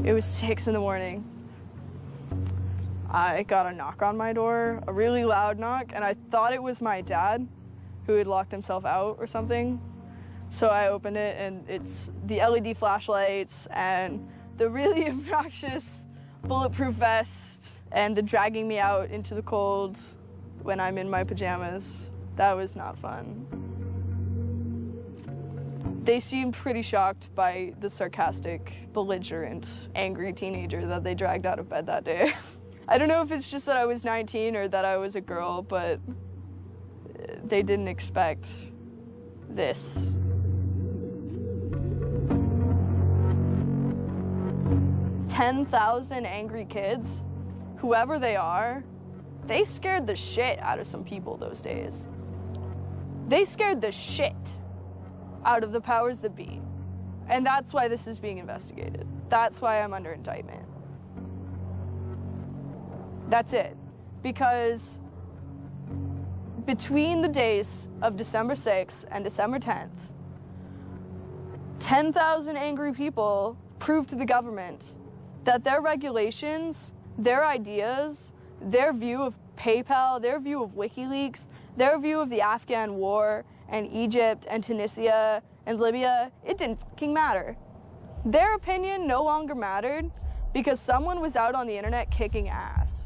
It was 6 in the morning. I got a knock on my door, a really loud knock, and I thought it was my dad who had locked himself out or something. So I opened it, and it's the LED flashlights and the really obnoxious bulletproof vest and the dragging me out into the cold when I'm in my pajamas. That was not fun. They seemed pretty shocked by the sarcastic, belligerent, angry teenager that they dragged out of bed that day. I don't know if it's just that I was 19 or that I was a girl, but they didn't expect this. 10,000 angry kids, whoever they are, they scared the shit out of some people those days. They scared the shit out of the powers that be. And that's why this is being investigated. That's why I'm under indictment. That's it. Because between the days of December 6th and December 10th, 10,000 angry people proved to the government that their regulations, their ideas, their view of PayPal, their view of WikiLeaks, their view of the Afghan war and Egypt and Tunisia and Libya, it didn't fucking matter. Their opinion no longer mattered because someone was out on the internet kicking ass.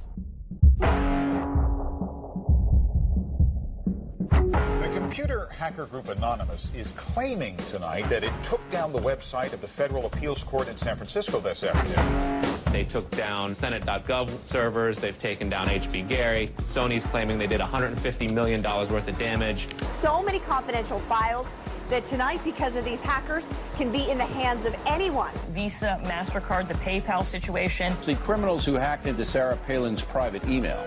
The computer hacker group Anonymous is claiming tonight that it took down the website of the Federal Appeals Court in San Francisco this afternoon. They took down Senate.gov servers, they've taken down HB Gary. Sony's claiming they did $150 million worth of damage. So many confidential files that tonight, because of these hackers, can be in the hands of anyone. Visa, MasterCard, the PayPal situation. The criminals who hacked into Sarah Palin's private email.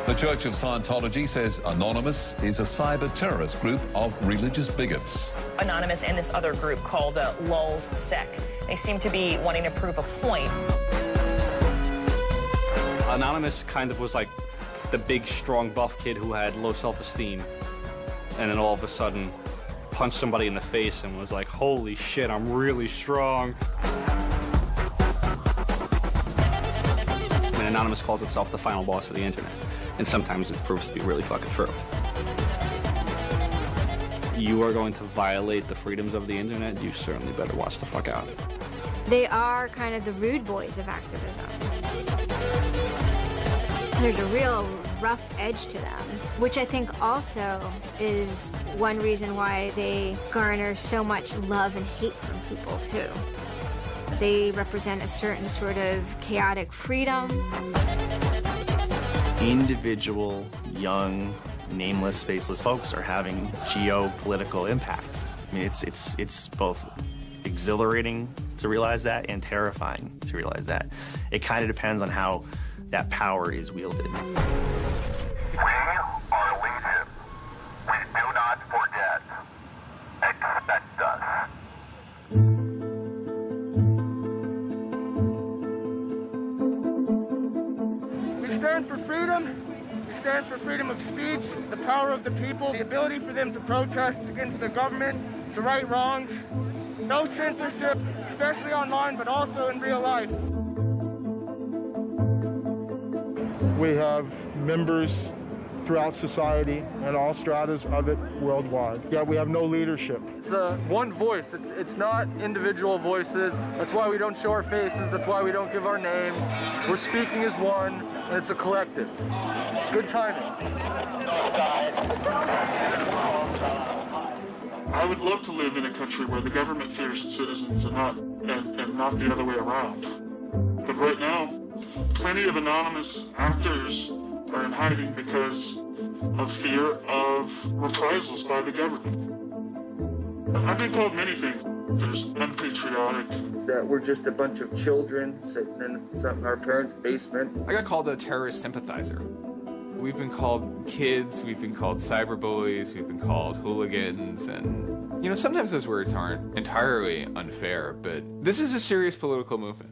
The Church of Scientology says Anonymous is a cyber terrorist group of religious bigots. Anonymous and this other group called Lulz Sec. They seem to be wanting to prove a point. Anonymous kind of was like the big, strong, buff kid who had low self-esteem. And then all of a sudden punched somebody in the face and was like, holy shit, I'm really strong. And Anonymous calls itself the final boss of the internet. And sometimes it proves to be really fucking true. If you are going to violate the freedoms of the internet, you certainly better watch the fuck out. They are kind of the rude boys of activism. There's a real rough edge to them, which I think also is one reason why they garner so much love and hate from people, too. They represent a certain sort of chaotic freedom. Individual, young, nameless, faceless folks are having geopolitical impact. I mean, it's both exhilarating to realize that and terrifying to realize that. It kind of depends on how that power is wielded. We are legion. We do not forget. Expect us. We stand for freedom. We stand for freedom of speech, the power of the people, the ability for them to protest against the government, to right wrongs. No censorship, especially online, but also in real life. We have members throughout society and all stratas of it worldwide. Yet we have no leadership. It's one voice. It's not individual voices. That's why we don't show our faces. That's why we don't give our names. We're speaking as one, and it's a collective. Good timing. I would love to live in a country where the government fears its citizens and not the other way around. But right now, plenty of anonymous actors are in hiding because of fear of reprisals by the government. I've been called many things. There's unpatriotic. That we're just a bunch of children sitting in our parents' basement. I got called a terrorist sympathizer. We've been called kids, we've been called cyberbullies, we've been called hooligans, and, you know, sometimes those words aren't entirely unfair, but this is a serious political movement.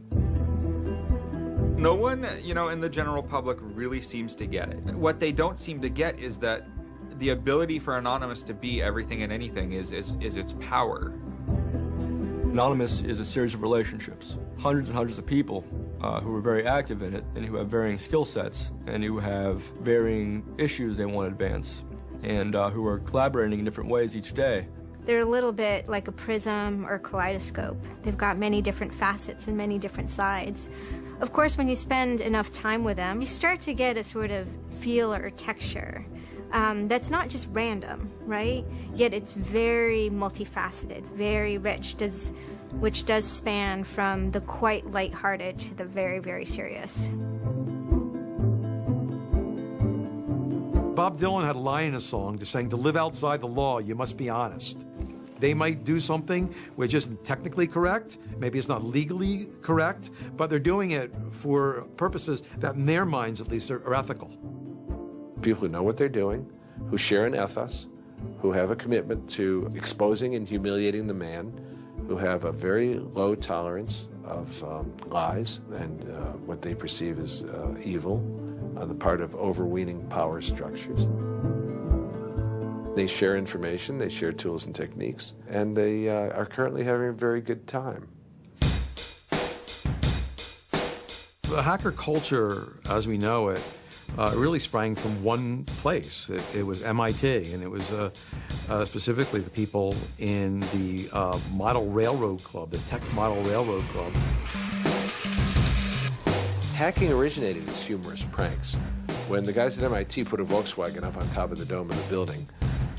No one, you know, in the general public really seems to get it. What they don't seem to get is that the ability for Anonymous to be everything and anything is its power. Anonymous is a series of relationships. Hundreds and hundreds of people who are very active in it and who have varying skill sets and who have varying issues they want to advance and who are collaborating in different ways each day. They're a little bit like a prism or kaleidoscope. They've got many different facets and many different sides. Of course, when you spend enough time with them, you start to get a sort of feel or texture that's not just random, right? Yet it's very multifaceted, very rich, which does span from the quite lighthearted to the very, very serious. Bob Dylan had a line in a song just saying, to live outside the law, you must be honest. They might do something which isn't technically correct, maybe it's not legally correct, but they're doing it for purposes that in their minds at least are ethical. People who know what they're doing, who share an ethos, who have a commitment to exposing and humiliating the man, who have a very low tolerance of lies and what they perceive as evil on the part of overweening power structures. They share information, they share tools and techniques, and they are currently having a very good time. The hacker culture, as we know it, really sprang from one place. It was MIT, and it was specifically the people in the Model Railroad Club, the Tech Model Railroad Club. Hacking originated as humorous pranks. When the guys at MIT put a Volkswagen up on top of the dome of the building,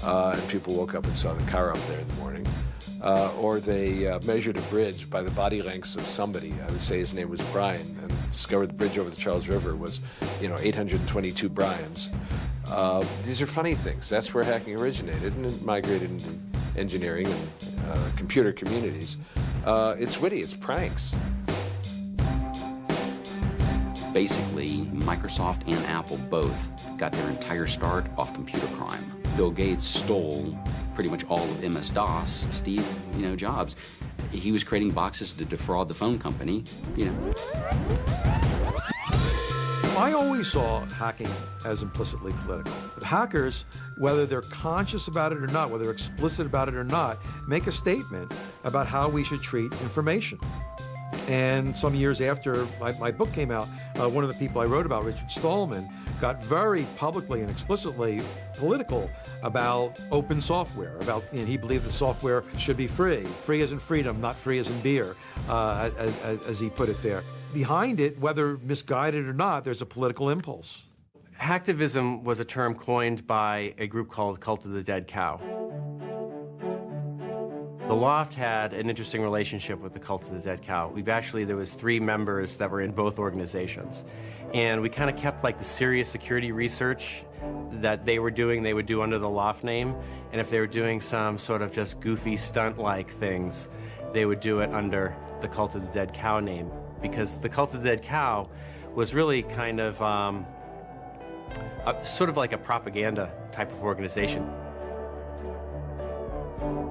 and people woke up and saw the car up there in the morning, or they measured a bridge by the body lengths of somebody. I would say his name was Brian, and discovered the bridge over the Charles River was, 822 Brians. These are funny things. That's where hacking originated, and it migrated into engineering and computer communities. It's witty, it's pranks. Basically, Microsoft and Apple both got their entire start off computer crime. Bill Gates stole pretty much all of MS-DOS. Steve, Jobs, he was creating boxes to defraud the phone company, I always saw hacking as implicitly political. But hackers, whether they're conscious about it or not, whether they're explicit about it or not, make a statement about how we should treat information. And some years after my book came out, one of the people I wrote about, Richard Stallman, got very publicly and explicitly political about open software. He believed that software should be free. Free as in freedom, not free as in beer, as he put it there. Behind it, whether misguided or not, there's a political impulse. Hacktivism was a term coined by a group called Cult of the Dead Cow. The Loft had an interesting relationship with the Cult of the Dead Cow. There was 3 members that were in both organizations. And we kind of kept like the serious security research that they would do under the Loft name. And if they were doing some sort of just goofy stunt-like things, they would do it under the Cult of the Dead Cow name. Because the Cult of the Dead Cow was really kind of sort of like a propaganda type of organization.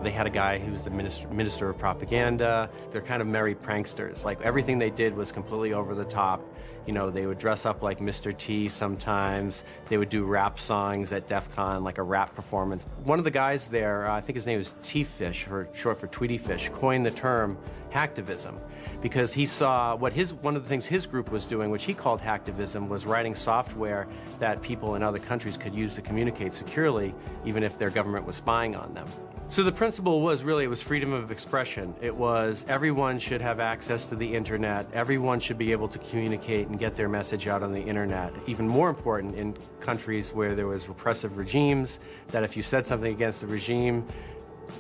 They had a guy who was the minister of propaganda. They're kind of merry pranksters. Like, everything they did was completely over the top. They would dress up like Mr. T sometimes. They would do rap songs at DEF CON, like a rap performance. One of the guys there, I think his name was T-Fish, short for Tweety Fish, coined the term hacktivism because he saw one of the things his group was doing, which he called hacktivism, was writing software that people in other countries could use to communicate securely, even if their government was spying on them. So the principle was freedom of expression. It was everyone should have access to the internet. Everyone should be able to communicate and get their message out on the internet. Even more important in countries where there was repressive regimes, that if you said something against the regime,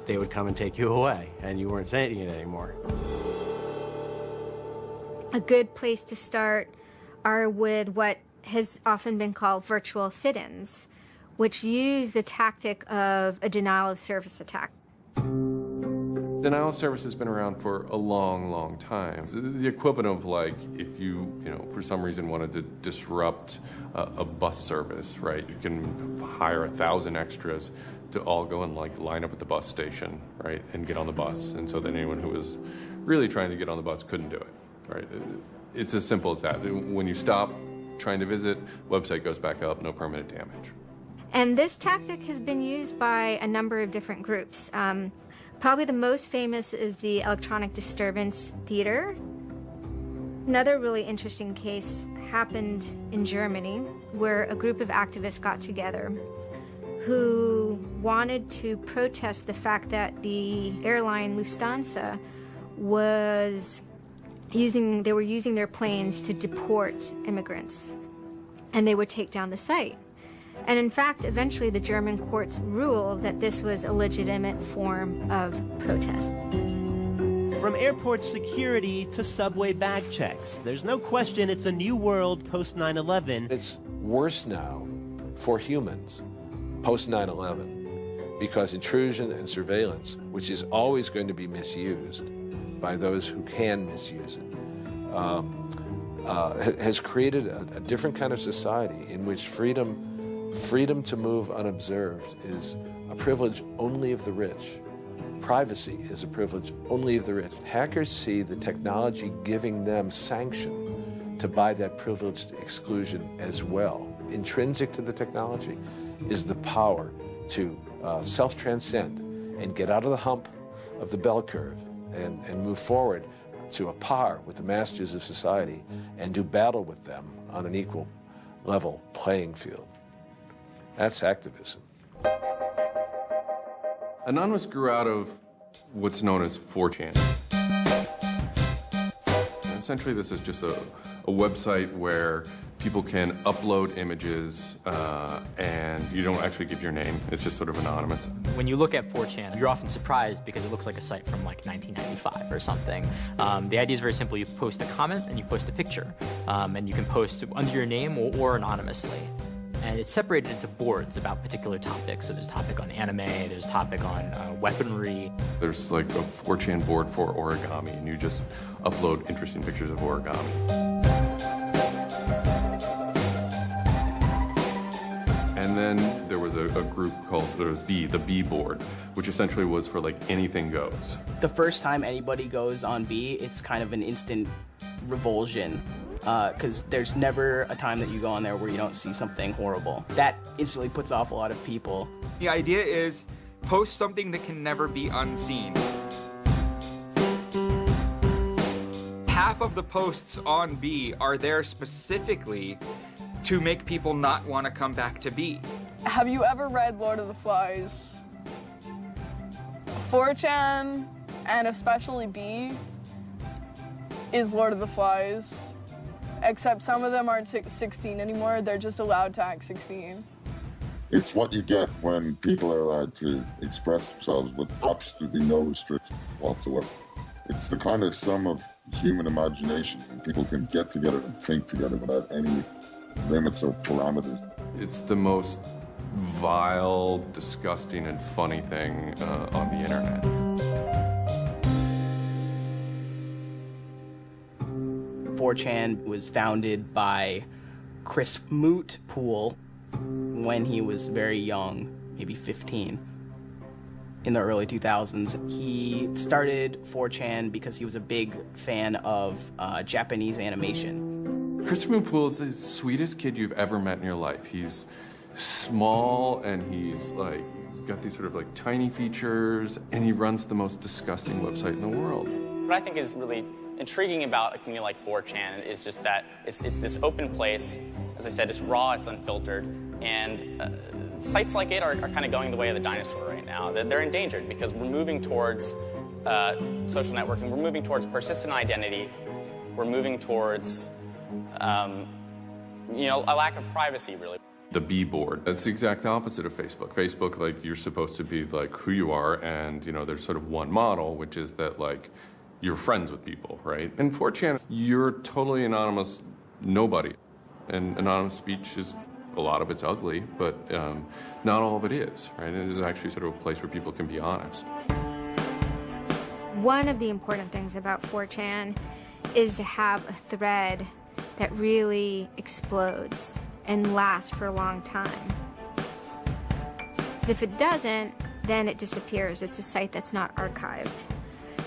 they would come and take you away, and you weren't saying it anymore. A good place to start are with what has often been called virtual sit-ins, which use the tactic of a denial-of-service attack. Denial of service has been around for a long, long time. The equivalent of like if you for some reason wanted to disrupt a bus service, right? You can hire 1,000 extras to all go and like line up at the bus station, right, and get on the bus. And so that anyone who was really trying to get on the bus couldn't do it, right? It's as simple as that. When you stop trying to visit, website goes back up, no permanent damage. And this tactic has been used by a number of different groups. Probably the most famous is the Electronic Disturbance Theater. Another really interesting case happened in Germany, where a group of activists got together who wanted to protest the fact that the airline Lufthansa were using their planes to deport immigrants, and they would take down the site. And in fact, eventually the German courts ruled that this was a legitimate form of protest. From airport security to subway bag checks, there's no question it's a new world post 9/11. It's worse now for humans post 9/11 because intrusion and surveillance, which is always going to be misused by those who can misuse it, has created a different kind of society in which freedom to move unobserved is a privilege only of the rich. Privacy is a privilege only of the rich. Hackers see the technology giving them sanction to buy that privileged exclusion as well. Intrinsic to the technology is the power to self-transcend and get out of the hump of the bell curve and move forward to a par with the masters of society and do battle with them on an equal level playing field. That's activism. Anonymous grew out of what's known as 4chan. Essentially, this is just a website where people can upload images and you don't actually give your name. It's just sort of anonymous. When you look at 4chan, you're often surprised because it looks like a site from like 1995 or something. The idea is very simple. You post a comment and you post a picture. And you can post under your name or anonymously. And it's separated into boards about particular topics. So there's a topic on anime, there's a topic on weaponry. There's like a 4chan board for origami, and you just upload interesting pictures of origami. And then there was a group called the B board, which essentially was for like anything goes. The first time anybody goes on B, it's kind of an instant revulsion. Because there's never a time that you go on there where you don't see something horrible. That instantly puts off a lot of people. The idea is post something that can never be unseen. Half of the posts on B are there specifically to make people not want to come back to B. Have you ever read Lord of the Flies? 4chan, and especially B, is Lord of the Flies. Except some of them aren't 16 anymore, they're just allowed to act 16. It's what you get when people are allowed to express themselves with absolutely no restriction whatsoever. It's the kind of sum of human imagination, and people can get together and think together without any limits or parameters. It's the most vile, disgusting, and funny thing on the internet. 4chan was founded by Chris Mootpool when he was very young, maybe 15, in the early 2000s. He started 4chan because he was a big fan of Japanese animation. Chris Mootpool is the sweetest kid you've ever met in your life. He's small and he's got these sort of like tiny features, and he runs the most disgusting website in the world. What I think is really intriguing about a community like 4chan is just that it's this open place. As I said, it's raw, it's unfiltered, and sites like it are kind of going the way of the dinosaur right now. They're endangered because we're moving towards social networking, we're moving towards persistent identity, we're moving towards a lack of privacy, really. The B board, that's the exact opposite of Facebook. Facebook, like, you're supposed to be like who you are, and there's sort of one model, which is that like you're friends with people, right? In 4chan, you're totally anonymous nobody. And anonymous speech is, a lot of it's ugly, but not all of it is, right? It is actually sort of a place where people can be honest. One of the important things about 4chan is to have a thread that really explodes and lasts for a long time. If it doesn't, then it disappears. It's a site that's not archived.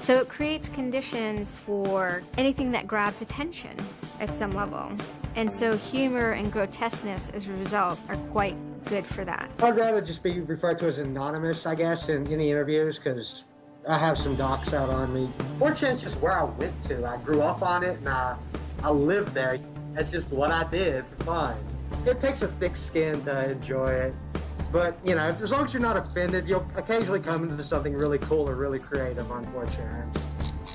So it creates conditions for anything that grabs attention at some level. And so humor and grotesqueness as a result are quite good for that. I'd rather just be referred to as anonymous, I guess, in any interviews, because I have some docs out on me. 4chan's just where I went to. I grew up on it, and I lived there. That's just what I did for fun. It takes a thick skin to enjoy it. But, you know, as long as you're not offended, you'll occasionally come into something really cool or really creative on 4chan.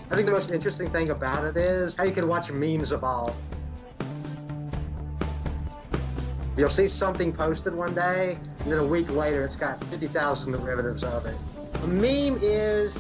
I think the most interesting thing about it is how you can watch memes evolve. You'll see something posted one day, and then a week later it's got 50,000 derivatives of it. A meme is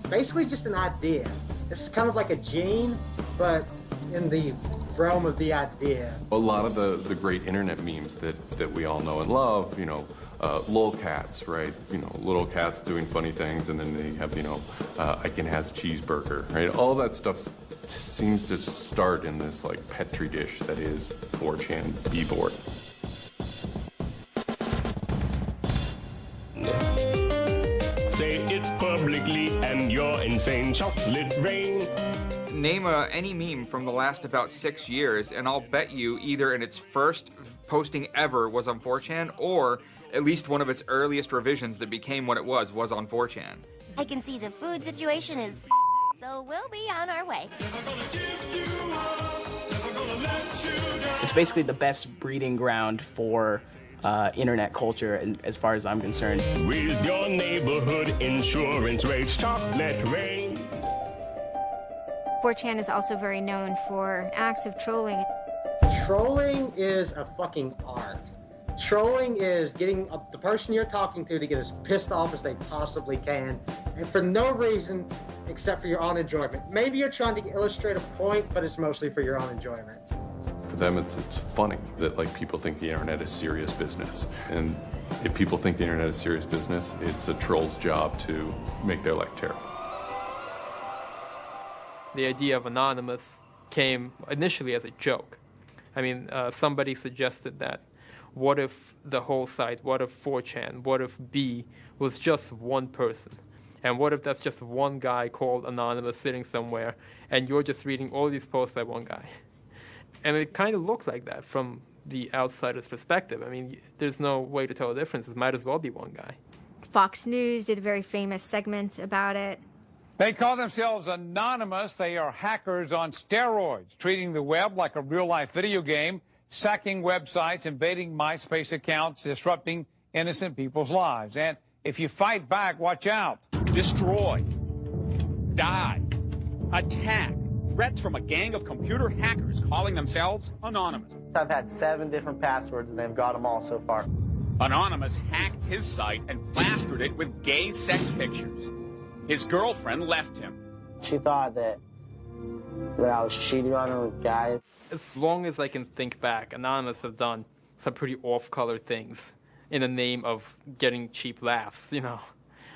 basically just an idea. It's kind of like a gene, but in the realm of the idea. A lot of the great internet memes that we all know and love, you know, lolcats, right? You know, little cats doing funny things, and then they have, you know, Icon has cheeseburger, right? All that stuff seems to start in this like petri dish that is 4chan b-board. Say it publicly and you're insane. Chocolate rain. Name any meme from the last about 6 years, and I'll bet you either in its first posting ever was on 4chan, or at least one of its earliest revisions that became what it was on 4chan. I can see the food situation is so we'll be on our way. It's basically the best breeding ground for internet culture, and as far as I'm concerned. With your neighborhood insurance rates, chocolate rain. 4chan is also very known for acts of trolling. Trolling is a fucking art. Trolling is getting the person you're talking to get as pissed off as they possibly can, and for no reason except for your own enjoyment. Maybe you're trying to illustrate a point, but it's mostly for your own enjoyment. For them, it's funny that like people think the internet is serious business, and if people think the internet is serious business, it's a troll's job to make their life terrible. The idea of anonymous came initially as a joke. I mean, somebody suggested that what if the whole site, what if 4chan, what if B was just one person? And what if that's just one guy called Anonymous sitting somewhere, and you're just reading all these posts by one guy? And it kind of looks like that from the outsider's perspective. I mean, there's no way to tell the difference. It might as well be one guy. Fox News did a very famous segment about it. They call themselves Anonymous. They are hackers on steroids, treating the web like a real-life video game, sacking websites, invading MySpace accounts, disrupting innocent people's lives. And if you fight back, watch out. Destroy. Die. Attack. Threats from a gang of computer hackers calling themselves Anonymous. I've had 7 different passwords, and they've got them all so far. Anonymous hacked his site and plastered it with gay sex pictures. His girlfriend left him. She thought that I was cheating on her with guys. As long as I can think back, Anonymous have done some pretty off-color things in the name of getting cheap laughs, you know.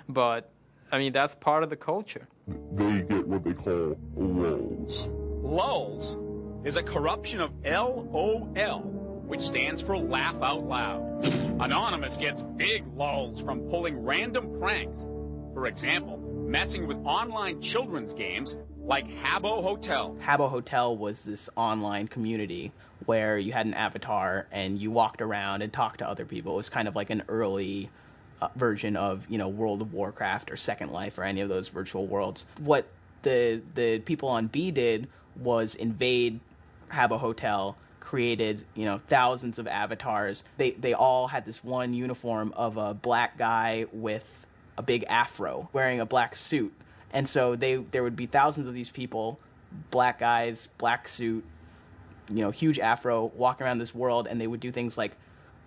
But, I mean, that's part of the culture. They get what they call lulz. Lulz is a corruption of LOL, which stands for laugh out loud. Anonymous gets big lulz from pulling random pranks. For example, messing with online children's games like Habbo Hotel. Habbo Hotel was this online community where you had an avatar and you walked around and talked to other people. It was kind of like an early version of, you know, World of Warcraft or Second Life or any of those virtual worlds. What the people on B did was invade Habbo Hotel, created, you know, thousands of avatars. They all had this one uniform of a black guy with a big afro wearing a black suit. And so there would be thousands of these people, black guys, black suit, you know, huge afro, walking around this world, and they would do things like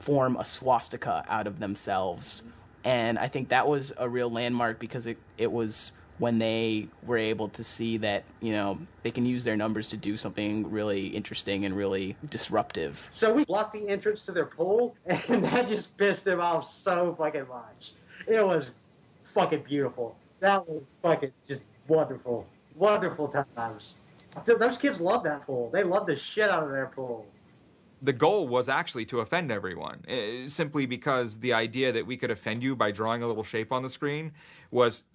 form a swastika out of themselves. And I think that was a real landmark because it was when they were able to see that, you know, they can use their numbers to do something really interesting and really disruptive. So we blocked the entrance to their pool, and that just pissed them off so fucking much. It was fucking beautiful. That was fucking just wonderful. Wonderful times. Those kids love that pool. They love the shit out of their pool. The goal was actually to offend everyone, simply because the idea that we could offend you by drawing a little shape on the screen was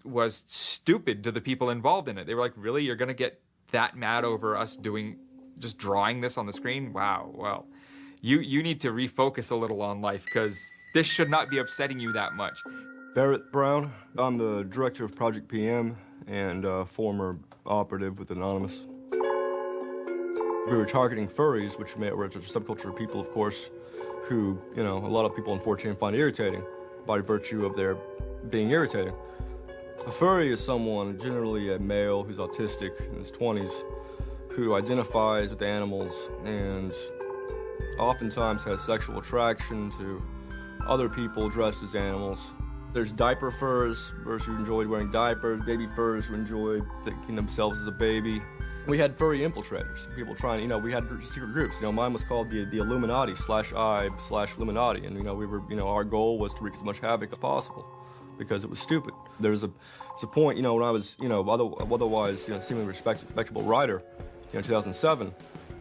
stupid to the people involved in it. They were like, really? You're going to get that mad over us just drawing this on the screen? Wow, well, you need to refocus a little on life, because this should not be upsetting you that much. Barrett Brown. I'm the director of Project PM and former operative with Anonymous. We were targeting furries, which were a subculture of people, of course, who, a lot of people on 4chan find irritating by virtue of their being irritating. A furry is someone, generally a male who's autistic in his 20s, who identifies with animals and oftentimes has sexual attraction to other people dressed as animals. There's diaper furs, furs who enjoyed wearing diapers, baby furs who enjoyed thinking themselves as a baby. We had furry infiltrators, people trying, we had secret groups. Mine was called the Illuminati /I/Illuminati, and we were, our goal was to wreak as much havoc as possible because it was stupid. There's a point, when I was, otherwise, seemingly respectable writer, in 2007.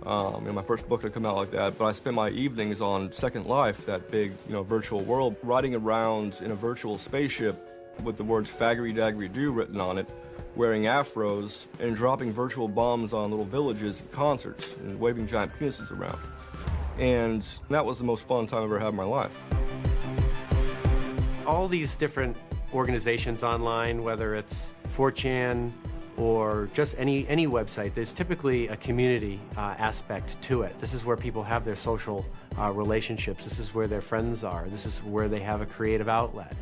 My first book had come out like that, but I spent my evenings on Second Life, that big, virtual world, riding around in a virtual spaceship with the words "faggery daggery do" written on it, wearing afros and dropping virtual bombs on little villages at concerts and waving giant penises around. And that was the most fun time I've ever had in my life. All these different organizations online, whether it's 4chan or just any website, there's typically a community aspect to it. This is where people have their social relationships. This is where their friends are. This is where they have a creative outlet.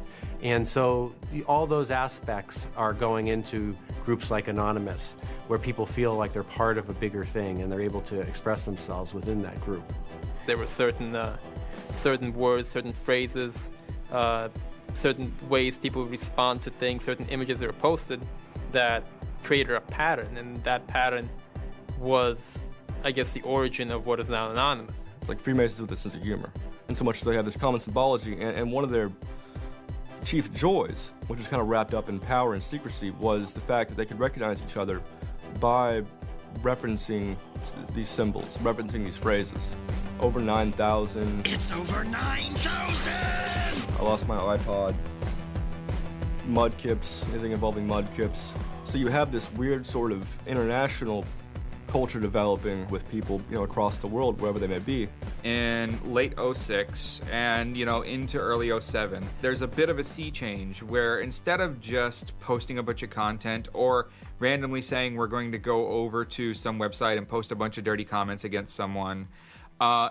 And so all those aspects are going into groups like Anonymous, where people feel like they're part of a bigger thing and they're able to express themselves within that group. There were certain words, certain phrases, certain ways people respond to things, certain images that were posted that created a pattern, and that pattern was, I guess, the origin of what is now Anonymous. It's like Freemasons with a sense of humor, and so much so they have this common symbology, and one of their chief joys, which is kind of wrapped up in power and secrecy, was the fact that they could recognize each other by referencing these symbols, referencing these phrases. Over 9,000. It's over 9,000! I lost my iPod. Mudkips, anything involving mudkips. So you have this weird sort of international culture developing with people, across the world, wherever they may be. In late 06 and, into early 07, there's a bit of a sea change where instead of just posting a bunch of content or randomly saying we're going to go over to some website and post a bunch of dirty comments against someone,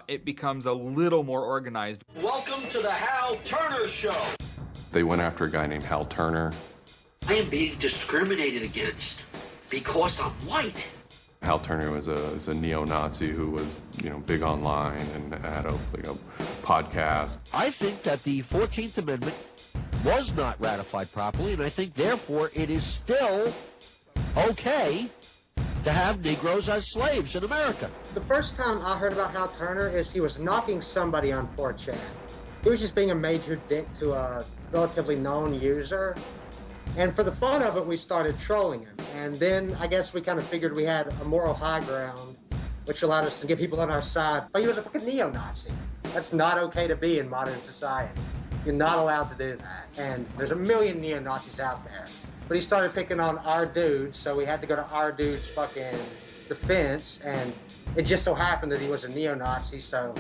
it becomes a little more organized. Welcome to the Hal Turner Show. They went after a guy named Hal Turner. I am being discriminated against because I'm white. Hal Turner was a neo-Nazi who was, big online and had a podcast. I think that the 14th Amendment was not ratified properly, and I think, therefore, it is still okay to have Negroes as slaves in America. The first time I heard about Hal Turner is he was knocking somebody on 4chan. He was just being a major dick to a relatively known user. And for the fun of it, we started trolling him. And then I guess we kind of figured we had a moral high ground, which allowed us to get people on our side. But he was a fucking neo-Nazi. That's not okay to be in modern society. You're not allowed to do that. And there's a million neo-Nazis out there. But he started picking on our dudes, so we had to go to our dude's fucking defense. And it just so happened that he was a neo-Nazi, so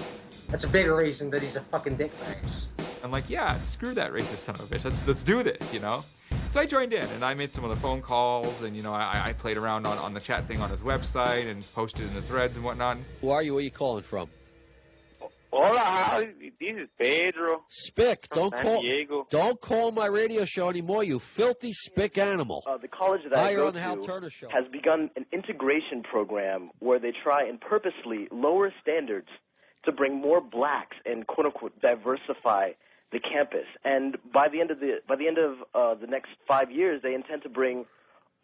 that's a bigger reason that he's a fucking dickface. I'm like, yeah, screw that racist son of a bitch. Let's do this, So I joined in, and I made some of the phone calls, and, I played around on the chat thing on his website and posted in the threads and whatnot. Who are you? Where are you calling from? Hola, this is Pedro. Spick, don't San Diego. Don't call my radio show anymore, you filthy spick animal. The college that I you're go on the Hal to Turner Show. has begun an integration program where they try and purposely lower standards to bring more blacks and quote unquote diversify the campus. And by the end of the next 5 years, they intend to bring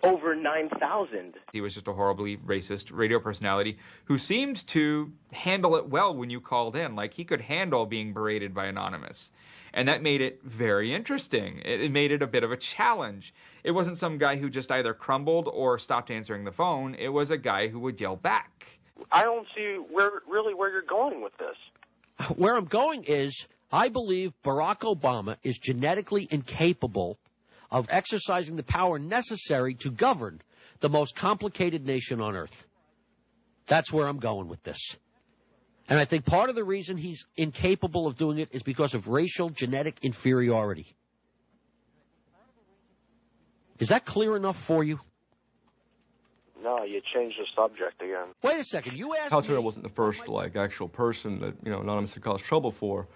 over 9,000. He was just a horribly racist radio personality who seemed to handle it well when you called in. Like, he could handle being berated by Anonymous. And that made it very interesting. It made it a bit of a challenge. It wasn't some guy who just either crumbled or stopped answering the phone. It was a guy who would yell back. I don't see where you're going with this. Where I'm going is, I believe Barack Obama is genetically incapable of exercising the power necessary to govern the most complicated nation on earth. That's where I'm going with this. And I think part of the reason he's incapable of doing it is because of racial genetic inferiority. Is that clear enough for you? No, you changed the subject again. Wait a second, you asked Hal me... Turner wasn't the first, actual person that, Anonymous had caused trouble for,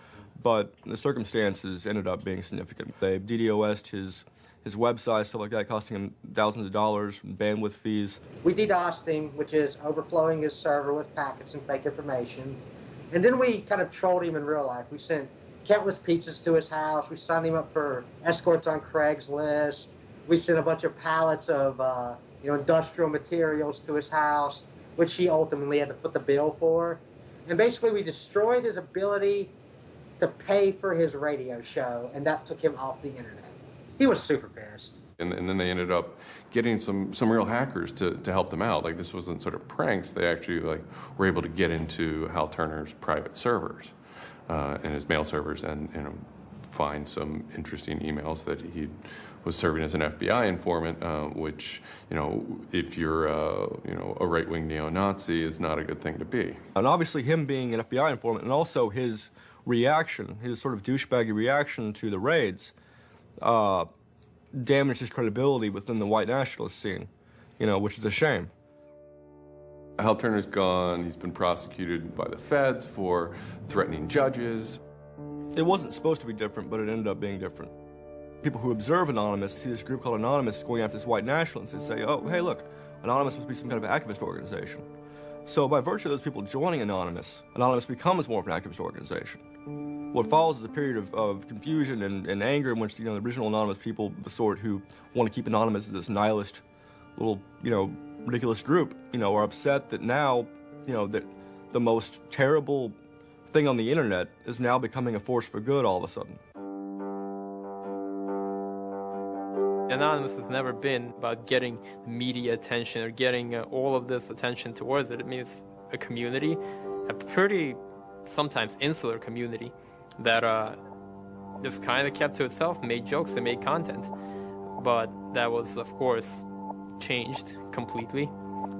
but the circumstances ended up being significant. They DDoS'd his website, stuff like that, costing him thousands of dollars, bandwidth fees. We DDoSed him, which is overflowing his server with packets and fake information. And then we kind of trolled him in real life. We sent countless pizzas to his house. We signed him up for escorts on Craigslist. We sent a bunch of pallets of industrial materials to his house, which he ultimately had to foot the bill for. And basically we destroyed his ability to pay for his radio show, and that took him off the internet. He was super pissed. And then they ended up getting some real hackers to help them out. This wasn't sort of pranks. They actually were able to get into Hal Turner's private servers and his mail servers, and find some interesting emails that he was serving as an FBI informant, which if you're a right-wing neo-Nazi, is not a good thing to be. And obviously him being an FBI informant, and also his reaction, his sort of douchebaggy reaction to the raids, damaged his credibility within the white nationalist scene, which is a shame. Hal Turner's gone. He's been prosecuted by the feds for threatening judges. It wasn't supposed to be different, but it ended up being different. People who observe Anonymous see this group called Anonymous going after this white nationalist and say, oh, hey, look, Anonymous must be some kind of activist organization. So by virtue of those people joining Anonymous, Anonymous becomes more of an activist organization. What follows is a period of confusion and anger in which the original Anonymous people, the sort who want to keep Anonymous as this nihilist little, ridiculous group, are upset that now, that the most terrible thing on the internet is now becoming a force for good all of a sudden. Anonymous has never been about getting media attention or getting all of this attention towards it. I mean, it's a community, a pretty sometimes insular community that just kind of kept to itself, made jokes and made content. But that was, of course, changed completely.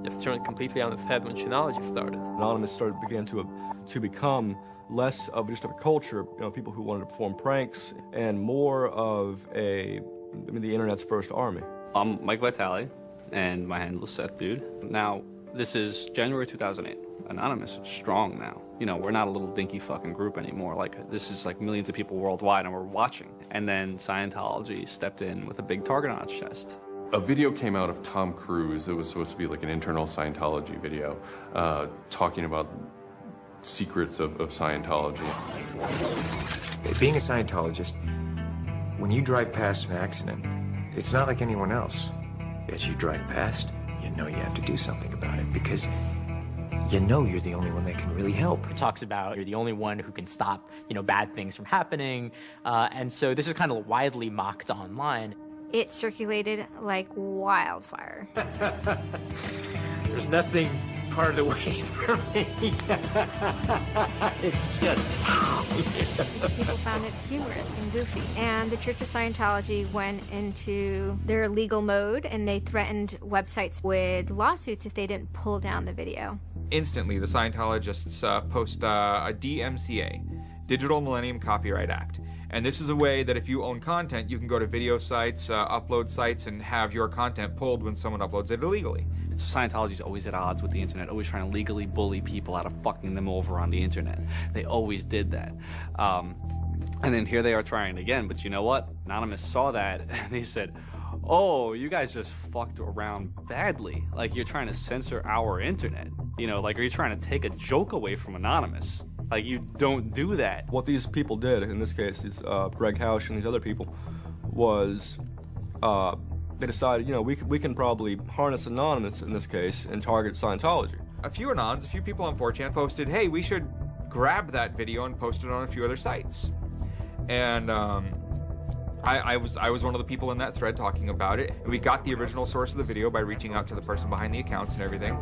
Just turned completely on its head when Chinology started. Anonymous began to become less of just a culture, people who wanted to perform pranks, and more of the internet's first army. I'm Mike Vitale, and my handle is Seth Dude. Now, this is January 2008. Anonymous is strong now. We're not a little dinky fucking group anymore. This is millions of people worldwide, and we're watching. And then Scientology stepped in with a big target on its chest. A video came out of Tom Cruise that was supposed to be an internal Scientology video, talking about secrets of Scientology. Being a Scientologist, when you drive past an accident, it's not like anyone else. As you drive past, you know you have to do something about it because you know you're the only one that can really help. It talks about you're the only one who can stop, bad things from happening. And so this is kind of widely mocked online. It circulated like wildfire. There's nothing part of the way for me. It's just... These people found it humorous and goofy. And the Church of Scientology went into their legal mode, and they threatened websites with lawsuits if they didn't pull down the video. Instantly, the Scientologists post a DMCA, Digital Millennium Copyright Act. And this is a way that if you own content, you can go to video sites, upload sites, and have your content pulled when someone uploads it illegally. So Scientology's always at odds with the internet, always trying to legally bully people out of fucking them over on the internet. They always did that. And then here they are trying again, but you know what? Anonymous saw that, and they said, oh, you guys just fucked around badly. You're trying to censor our internet. Are you trying to take a joke away from Anonymous? You don't do that. What these people did, in this case, these Greg Hausch and these other people, was they decided, we can probably harness Anonymous in this case and target Scientology. A few Anons, a few people on 4chan posted, hey, we should grab that video and post it on a few other sites. And I was one of the people in that thread talking about it. And we got the original source of the video by reaching out to the person behind the accounts and everything.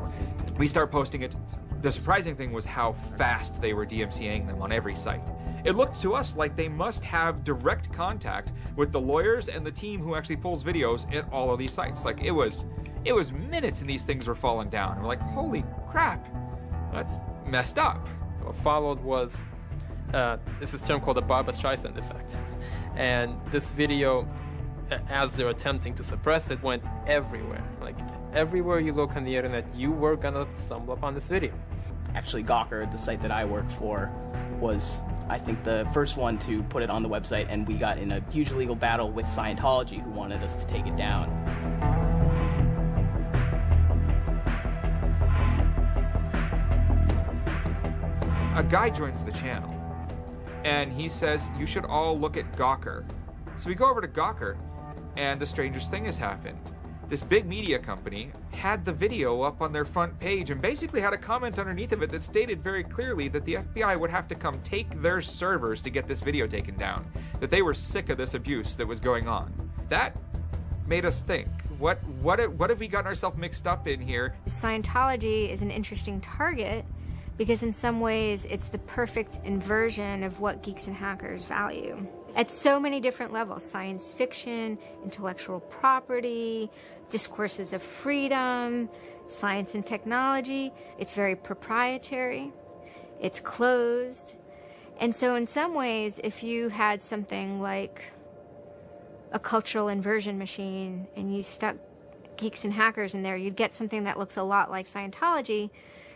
We start posting it. The surprising thing was how fast they were DMCAing them on every site. It looked to us like they must have direct contact with the lawyers and the team who actually pulls videos at all of these sites. It was minutes and these things were falling down. And we're like, holy crap, that's messed up. What followed was this term called the Barbra Streisand effect. And this video as they're attempting to suppress it, went everywhere. Like, everywhere you look on the internet, you were gonna stumble upon this video. Actually, Gawker, the site that I worked for, was, I think, the first one to put it on the website, and we got in a huge legal battle with Scientology, who wanted us to take it down. A guy joins the channel, and he says, you should all look at Gawker. So we go over to Gawker, and the strangest thing has happened. This big media company had the video up on their front page and basically had a comment underneath of it that stated very clearly that the FBI would have to come take their servers to get this video taken down, that they were sick of this abuse that was going on. That made us think, what have we gotten ourselves mixed up in here? Scientology is an interesting target because in some ways it's the perfect inversion of what geeks and hackers value. At so many different levels: science fiction, intellectual property, discourses of freedom, science and technology. It's very proprietary, it's closed. And so in some ways, if you had something like a cultural inversion machine and you stuck geeks and hackers in there, you'd get something that looks a lot like Scientology.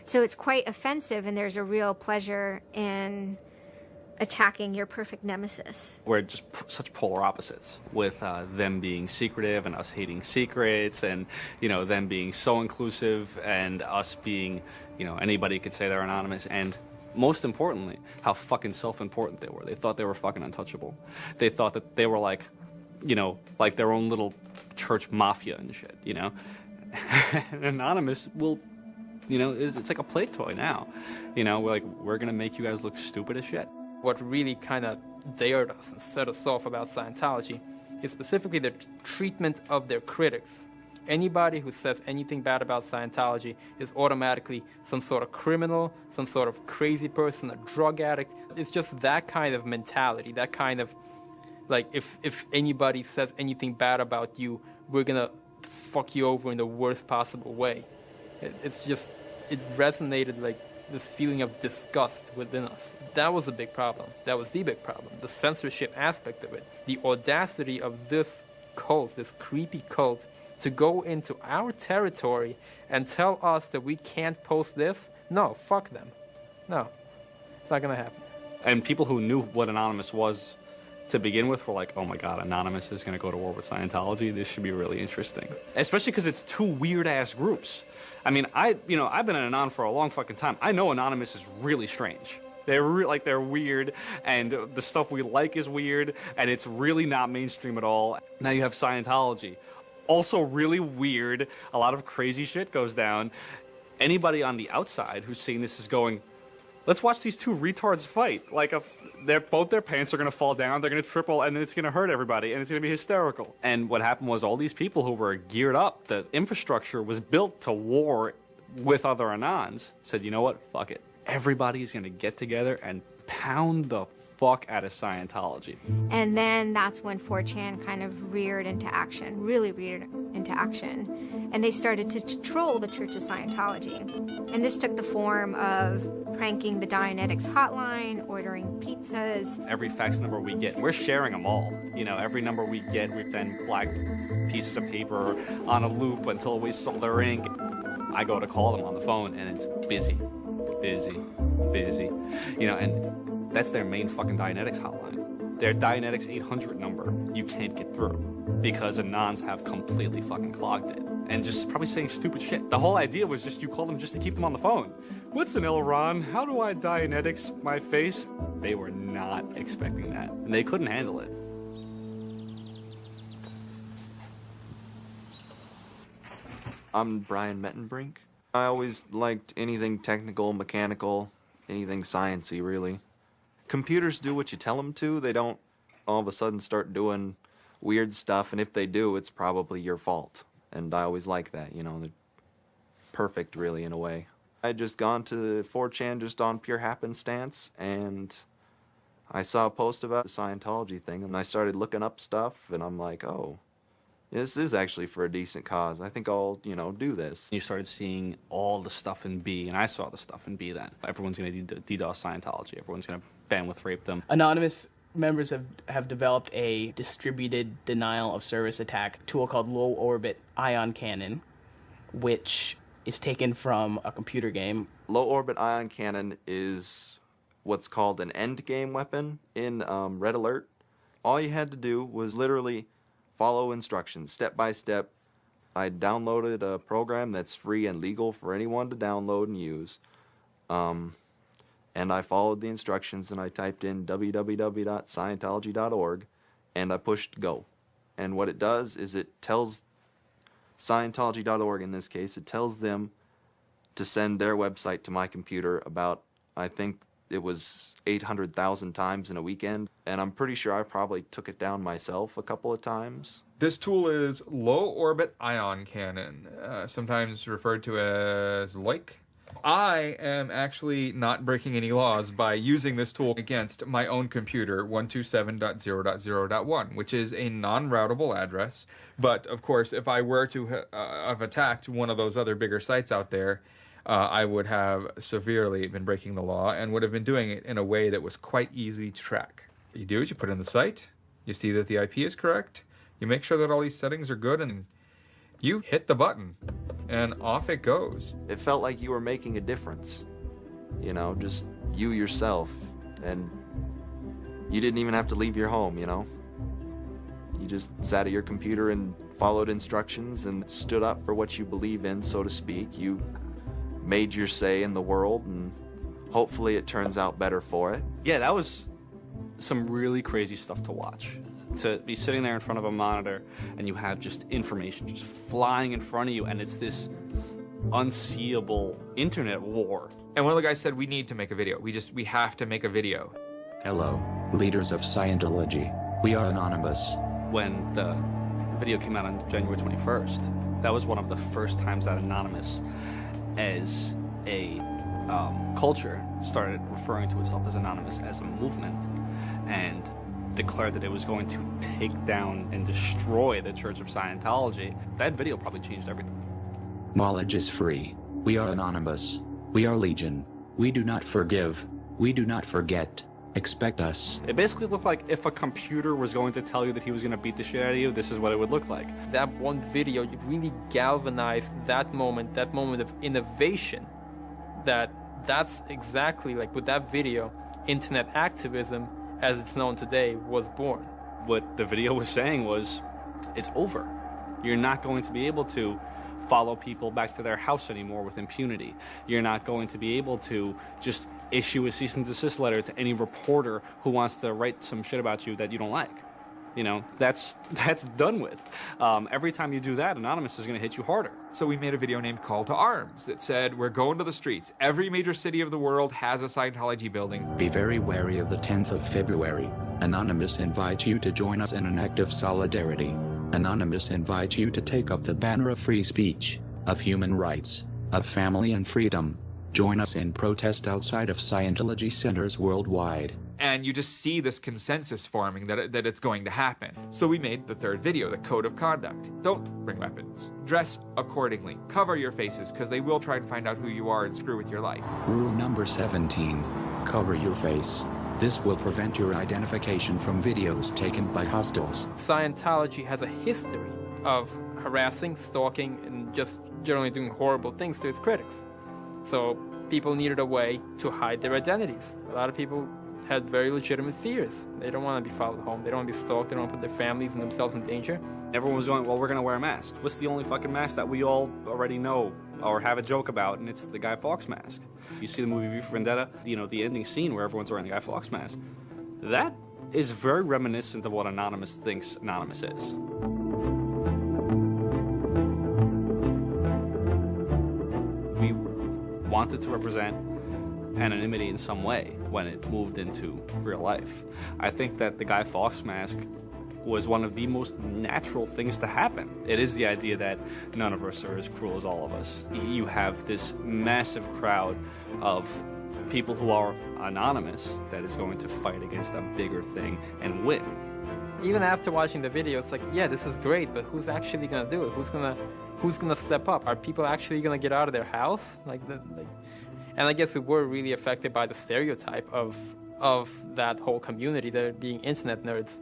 So it's quite offensive, and there's a real pleasure in attacking your perfect nemesis. We're just such polar opposites, with them being secretive and us hating secrets, and them being so inclusive and us being, anybody could say they're anonymous, and most importantly, how fucking self-important they were. They thought they were fucking untouchable. They thought that they were like their own little church mafia and shit, And Anonymous will, it's like a play toy now. We're gonna make you guys look stupid as shit. What really kind of dared us and set us off about Scientology is specifically the treatment of their critics. Anybody who says anything bad about Scientology is automatically some sort of criminal, some sort of crazy person, a drug addict. It's just that kind of mentality, that kind of, like, if anybody says anything bad about you, we're gonna fuck you over in the worst possible way. It resonated like this feeling of disgust within us. That was a big problem. That was the big problem. The censorship aspect of it. The audacity of this cult, this creepy cult, to go into our territory and tell us that we can't post this? No, fuck them. No, it's not gonna happen. And people who knew what Anonymous was to begin with were like, oh my god, Anonymous is going to go to war with Scientology. This should be really interesting. Especially because it's two weird-ass groups. I mean, I've been an Anon for a long fucking time. I know Anonymous is really strange. They're weird, and the stuff we like is weird, and it's really not mainstream at all. Now you have Scientology. Also really weird. A lot of crazy shit goes down. Anybody on the outside who's seeing this is going, let's watch these two retards fight. Like, both their pants are going to fall down, they're going to triple, and then it's going to hurt everybody, and it's going to be hysterical. And what happened was all these people who were geared up, the infrastructure was built to war with other Anons, said, you know what, fuck it. Everybody's going to get together and pound the fuck out of Scientology. And then that's when 4chan kind of reared into action, really reared into action. And they started to troll the Church of Scientology. And this took the form of pranking the Dianetics hotline, ordering pizzas. Every fax number we get, we're sharing them all. Every number we get, we send black pieces of paper on a loop until we sold their ink. I go to call them on the phone, and it's busy. And that's their main fucking Dianetics hotline. Their Dianetics 800 number, you can't get through because Anons have completely fucking clogged it and just probably saying stupid shit. The whole idea was just you call them just to keep them on the phone. What's an Elron? How do I Dianetics my face? They were not expecting that, and they couldn't handle it. I'm Brian Mettenbrink. I always liked anything technical, mechanical, anything sciencey, really. Computers do what you tell them to. They don't all of a sudden start doing weird stuff, and if they do, it's probably your fault. And I always like that, they're perfect, really, in a way. I'd just gone to 4chan just on pure happenstance, and I saw a post about the Scientology thing, and I started looking up stuff, and I'm like, oh, this is actually for a decent cause. I think I'll, do this. You started seeing all the stuff in B, and I saw the stuff in B then. Everyone's going to DDoS Scientology. Everyone's going to bandwidth rape them. Anonymous Members have developed a distributed denial of service attack tool called low orbit ion cannon, which is taken from a computer game. Low orbit ion cannon is what's called an end game weapon in Red Alert. All you had to do was literally follow instructions step by step. I downloaded a program that's free and legal for anyone to download and use. And I followed the instructions and I typed in www.scientology.org and I pushed go. And what it does is it tells Scientology.org, in this case, it tells them to send their website to my computer about, I think it was 800,000 times in a weekend. And I'm pretty sure I probably took it down myself a couple of times. This tool is low orbit ion cannon, sometimes referred to as LOIC. I am actually not breaking any laws by using this tool against my own computer, 127.0.0.1, which is a non-routable address. But, of course, if I were to have attacked one of those other bigger sites out there, I would have severely been breaking the law and would have been doing it in a way that was quite easy to track. You do is you put in the site, you see that the IP is correct, you make sure that all these settings are good, and you hit the button. And off it goes. It felt like you were making a difference. You know, just you yourself. And you didn't even have to leave your home, you know. You just sat at your computer and followed instructions and stood up for what you believe in, so to speak. You made your say in the world, and hopefully it turns out better for it. Yeah, that was some really crazy stuff to watch. To be sitting there in front of a monitor and you have just information just flying in front of you, and it's this unseeable internet war. And one of the guys said, we need to make a video. We have to make a video. Hello, leaders of Scientology. We are anonymous. When the video came out on January 21st, that was one of the first times that Anonymous as a culture started referring to itself as Anonymous as a movement, and declared that it was going to take down and destroy the Church of Scientology. That video probably changed everything. Knowledge is free. We are anonymous. We are legion. We do not forgive. We do not forget. Expect us. It basically looked like if a computer was going to tell you that he was going to beat the shit out of you, this is what it would look like. That one video, you really galvanized that moment of innovation. That's exactly like with that video, internet activism as it's known today was born. What the video was saying was, it's over. You're not going to be able to follow people back to their house anymore with impunity. You're not going to be able to just issue a cease and desist letter to any reporter who wants to write some shit about you that you don't like. You know, that's done with. Every time you do that, Anonymous is going to hit you harder. So we made a video named Call to Arms that said, we're going to the streets. Every major city of the world has a Scientology building. Be very wary of the 10th of February. Anonymous invites you to join us in an act of solidarity. Anonymous invites you to take up the banner of free speech, of human rights, of family and freedom. Join us in protest outside of Scientology centers worldwide. And you just see this consensus forming that it's going to happen. So we made the third video, the Code of Conduct. Don't bring weapons. Dress accordingly. Cover your faces, because they will try and find out who you are and screw with your life. Rule number 17. Cover your face. This will prevent your identification from videos taken by hostiles. Scientology has a history of harassing, stalking, and just generally doing horrible things to its critics. So people needed a way to hide their identities. A lot of people had very legitimate fears. They don't want to be followed home. They don't want to be stalked. They don't want to put their families and themselves in danger. Everyone was going, well, we're going to wear a mask. What's the only fucking mask that we all already know or have a joke about? And it's the Guy Fawkes mask. You see the movie V for Vendetta, the ending scene where everyone's wearing the Guy Fawkes mask. That is very reminiscent of what Anonymous thinks Anonymous is. We wanted to represent anonymity in some way when it moved into real life. I think that the Guy Fawkes mask was one of the most natural things to happen. It is the idea that none of us are as cruel as all of us. You have this massive crowd of people who are anonymous that is going to fight against a bigger thing and win. Even after watching the video, it's like, yeah, this is great, but who's actually gonna do it? Who's gonna step up? Are people actually gonna get out of their house? And I guess we were really affected by the stereotype of of that whole community. They're being internet nerds,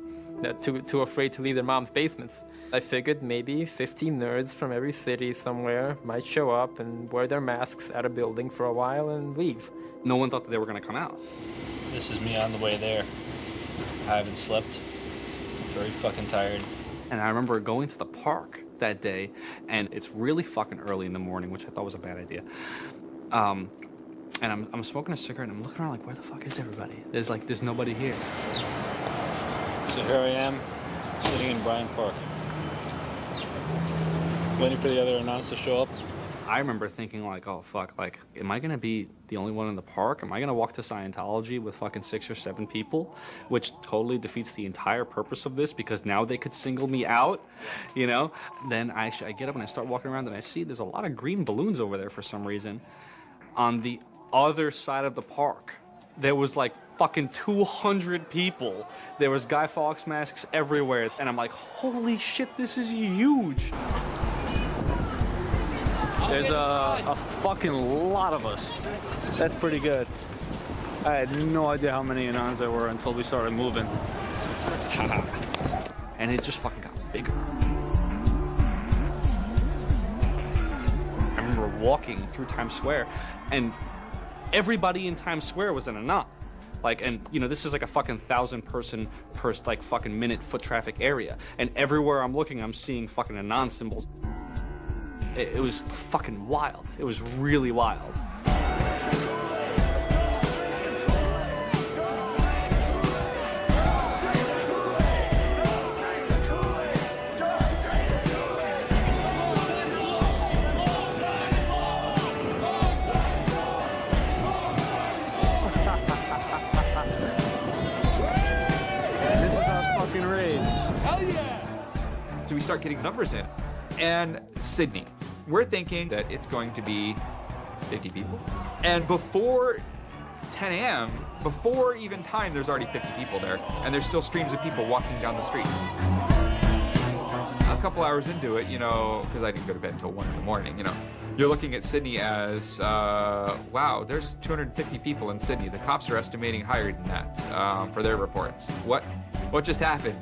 too afraid to leave their mom's basements. I figured maybe 15 nerds from every city somewhere might show up and wear their masks at a building for a while and leave. No one thought that they were going to come out. This is me on the way there. I haven't slept. Very fucking tired. And I remember going to the park that day, and it's really fucking early in the morning, which I thought was a bad idea. And I'm smoking a cigarette, and I'm looking around like, where the fuck is everybody? There's nobody here. So here I am, sitting in Bryant Park, waiting for the other announcers to show up. I remember thinking like, oh fuck, like, am I gonna be the only one in the park? Am I gonna walk to Scientology with fucking 6 or 7 people? Which totally defeats the entire purpose of this, because now they could single me out, you know? Then I get up and I start walking around and I see there's a lot of green balloons over there for some reason. On the other side of the park, there was like fucking 200 people. There was Guy Fawkes masks everywhere. And I'm like, holy shit, this is huge. There's a fucking lot of us. That's pretty good. I had no idea how many Anons there were until we started moving. And it just fucking got bigger. I remember walking through Times Square, and everybody in Times Square was an Anon. Like, and you know, this is like a fucking 1,000-person per like fucking minute foot traffic area, and everywhere I'm looking, I'm seeing fucking Anon symbols. It was fucking wild. It was really wild. This is our fucking race. Hell yeah! So we start getting numbers in. And Sydney. We're thinking that it's going to be 50 people. And before 10 a.m., before even time, there's already 50 people there. And there's still streams of people walking down the streets. A couple hours into it, you know, because I didn't go to bed until 1 in the morning, you know, you're looking at Sydney as, wow, there's 250 people in Sydney. The cops are estimating higher than that for their reports. What just happened?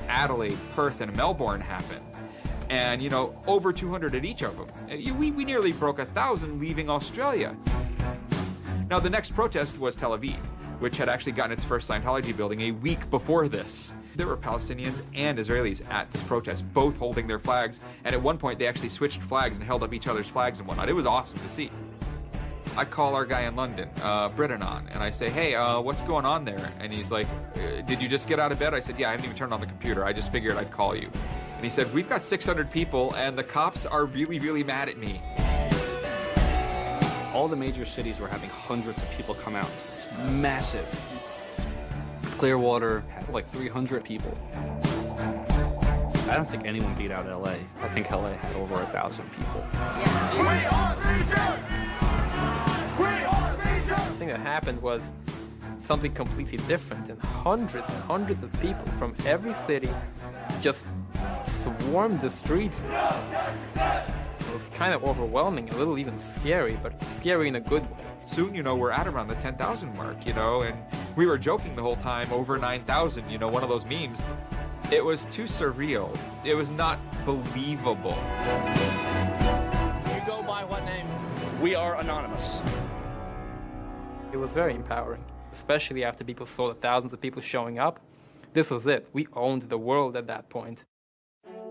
Adelaide, Perth, and Melbourne happened. And, you know, over 200 at each of them. We nearly broke 1,000 leaving Australia. Now, the next protest was Tel Aviv, which had actually gotten its first Scientology building a week before this. There were Palestinians and Israelis at this protest, both holding their flags, and at one point they actually switched flags and held up each other's flags and whatnot. It was awesome to see. I call our guy in London, Britanon, and I say, hey, what's going on there? And he's like, did you just get out of bed? I said, yeah, I haven't even turned on the computer. I just figured I'd call you. And he said, we've got 600 people, and the cops are really, really mad at me. All the major cities were having hundreds of people come out. Massive. Clearwater had like 300 people. I don't think anyone beat out LA. I think LA had over 1,000 people. The thing that happened was something completely different, and hundreds of people from every city just swarmed the streets. It was kind of overwhelming, a little even scary, but scary in a good way. Soon, you know, we're at around the 10,000 mark, you know, and we were joking the whole time, over 9,000, you know, one of those memes. It was too surreal. It was not believable. You go by what name? We are anonymous. It was very empowering, especially after people saw the thousands of people showing up. This was it. We owned the world at that point.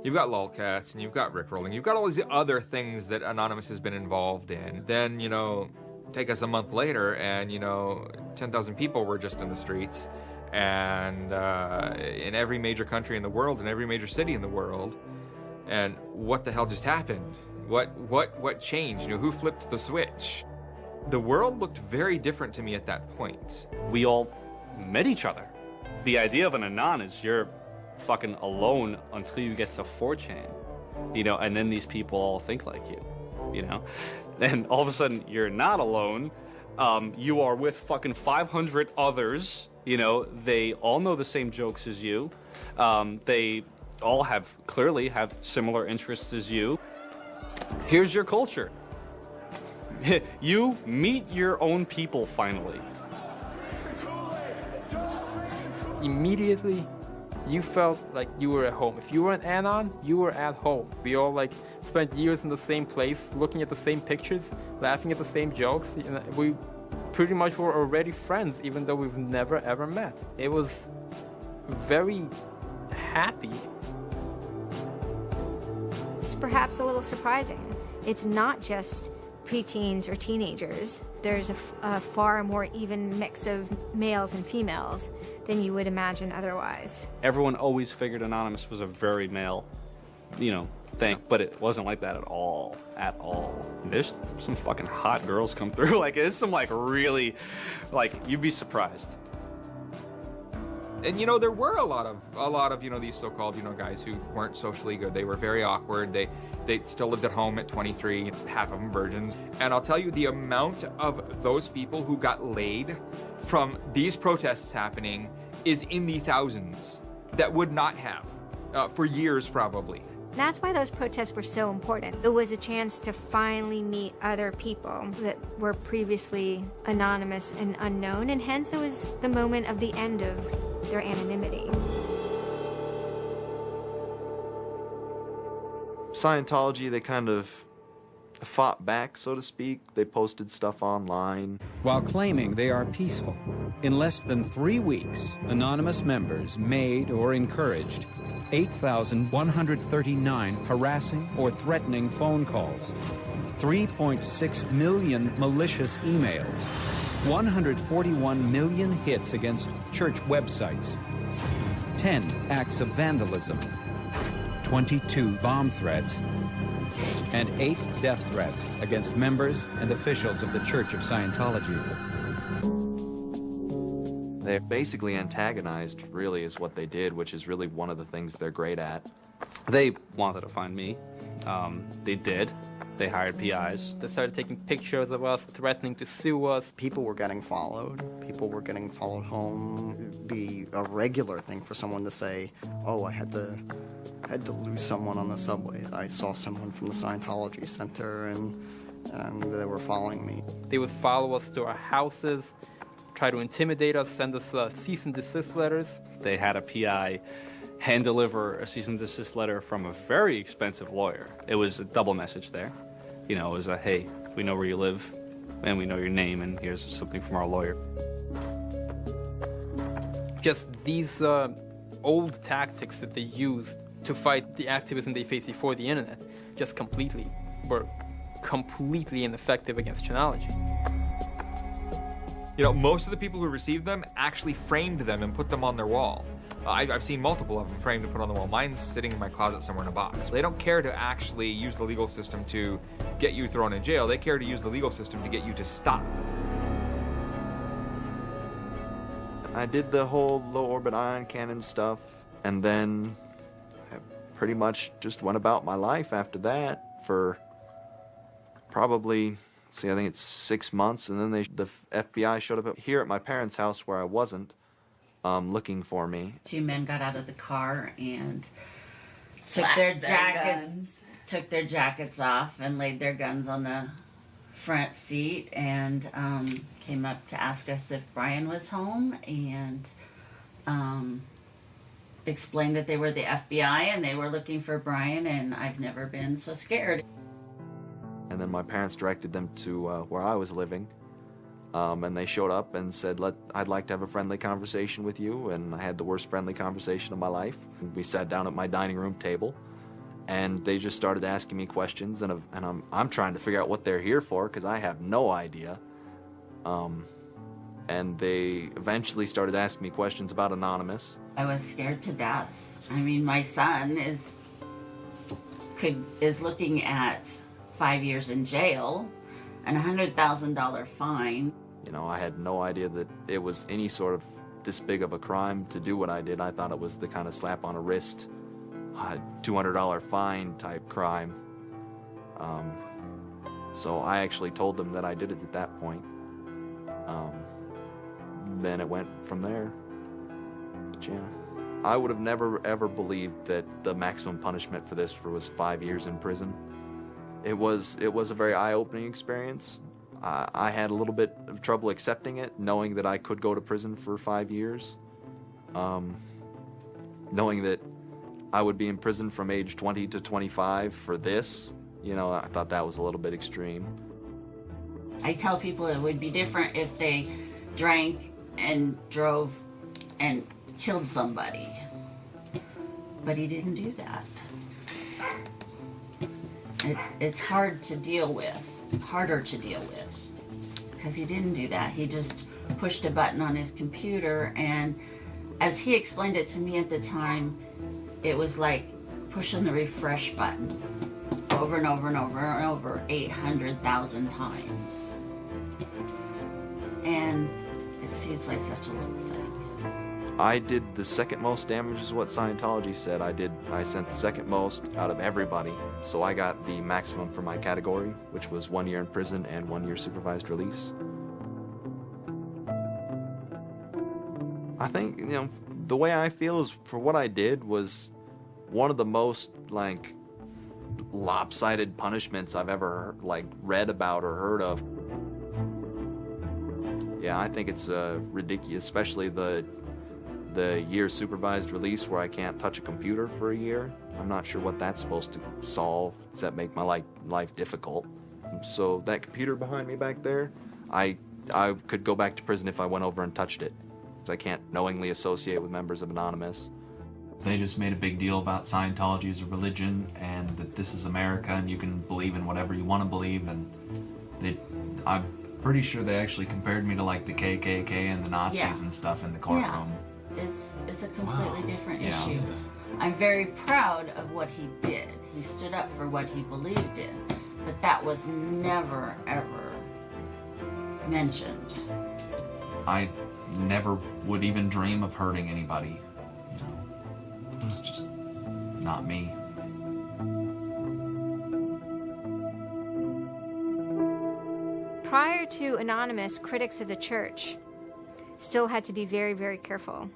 You've got lolcats, and you've got rickrolling. You've got all these other things that Anonymous has been involved in. Then, you know, take us a month later, and, you know, 10,000 people were just in the streets. And in every major country in the world, in every major city in the world. And what the hell just happened? What changed? You know, who flipped the switch? The world looked very different to me at that point. We all met each other. The idea of an Anon is you're fucking alone until you get to 4chan, you know, and then these people all think like you know, and all of a sudden you're not alone. You are with fucking 500 others, you know, they all know the same jokes as you. They all clearly have similar interests as you. Here's your culture. You meet your own people finally. immediately you felt like you were at home. If you were an Anon, you were at home. We all like spent years in the same place, looking at the same pictures, laughing at the same jokes. You know, we pretty much were already friends, even though we've never ever met. It was very happy. It's perhaps a little surprising. It's not just preteens or teenagers. There's a far more even mix of males and females than you would imagine otherwise. Everyone always figured Anonymous was a very male, thing, but it wasn't like that at all. There's some fucking hot girls come through. Like, there's some really, you'd be surprised. And there were a lot of these so-called guys who weren't socially good. They were very awkward. They still lived at home at 23, half of them virgins. And I'll tell you, the amount of those people who got laid from these protests happening is in the thousands that would not have for years probably. That's why those protests were so important. It was a chance to finally meet other people that were previously anonymous and unknown, and hence it was the moment of the end of their anonymity. Scientology, they kind of fought back, so to speak. They posted stuff online. While claiming they are peaceful, in less than 3 weeks, anonymous members made or encouraged 8,139 harassing or threatening phone calls, 3.6 million malicious emails, 141 million hits against church websites, 10 acts of vandalism, 22 bomb threats, and 8 death threats against members and officials of the Church of Scientology. They basically antagonized, really, is what they did, which is really one of the things they're great at. They wanted to find me. They did. They hired PIs. They started taking pictures of us, threatening to sue us. People were getting followed. People were getting followed home. It'd be a regular thing for someone to say, oh, I had to lose someone on the subway. I saw someone from the Scientology Center, and they were following me. They would follow us to our houses, try to intimidate us, send us cease and desist letters. They had a PI hand deliver a cease and desist letter from a very expensive lawyer. It was a double message there. It was a, hey, we know where you live, and we know your name, and here's something from our lawyer. Just these old tactics that they used to fight the activism they faced before the internet were completely ineffective against Chanology. Most of the people who received them actually framed them and put them on their wall. I've seen multiple of them framed and put on the wall. Mine's sitting in my closet somewhere in a box. They don't care to actually use the legal system to get you thrown in jail. They care to use the legal system to get you to stop. I did the whole low orbit ion cannon stuff, and then I pretty much just went about my life after that for probably, I think it's 6 months, and then the FBI showed up here at my parents' house where I wasn't, looking for me. 2 men got out of the car and took their jackets off and laid their guns on the front seat and came up to ask us if Brian was home and explained that they were the FBI and they were looking for Brian, and I've never been so scared. And then my parents directed them to where I was living. And they showed up and said, I'd like to have a friendly conversation with you. And I had the worst friendly conversation of my life. We sat down at my dining room table, and they just started asking me questions. And I'm trying to figure out what they're here for, because I have no idea. And they eventually started asking me questions about Anonymous. I was scared to death. I mean, my son is looking at 5 years in jail and a $100,000 fine. I had no idea that it was any sort of this big of a crime to do what I did. I thought it was the kind of slap on a wrist, $200 fine type crime. So I actually told them that I did it at that point. Then it went from there. But yeah, I would have never ever believed that the maximum punishment for this was 5 years in prison. It was a very eye-opening experience. I had a little bit of trouble accepting it, knowing that I could go to prison for 5 years. Knowing that I would be in prison from age 20 to 25 for this, you know, I thought that was a little bit extreme. I tell people it would be different if they drank and drove and killed somebody. But he didn't do that. It's hard to deal with, harder to deal with, because he didn't do that. He just pushed a button on his computer, and as he explained it to me at the time, it was like pushing the refresh button over and over and over and over 800,000 times. And it seems like such a little thing. I did the second most damage is what Scientology said. I sent the second most out of everybody. So I got the maximum for my category, which was 1 year in prison and 1 year supervised release. I think, you know, the way I feel is for what I did was one of the most, like, lopsided punishments I've ever, like, read about or heard of. Yeah, I think it's ridiculous, especially the year supervised release where I can't touch a computer for a year. I'm not sure what that's supposed to solve, except make my life difficult. So that computer behind me back there, I could go back to prison if I went over and touched it. I can't knowingly associate with members of Anonymous. They just made a big deal about Scientology as a religion and that this is America and you can believe in whatever you want to believe, and I'm pretty sure they actually compared me to like the KKK and the Nazis and stuff in the courtroom. Yeah, it's a completely different issue. I'm very proud of what he did. He stood up for what he believed in, but that was never, ever mentioned. I never would even dream of hurting anybody. You know, it's just not me. Prior to Anonymous, critics of the church still had to be very, very careful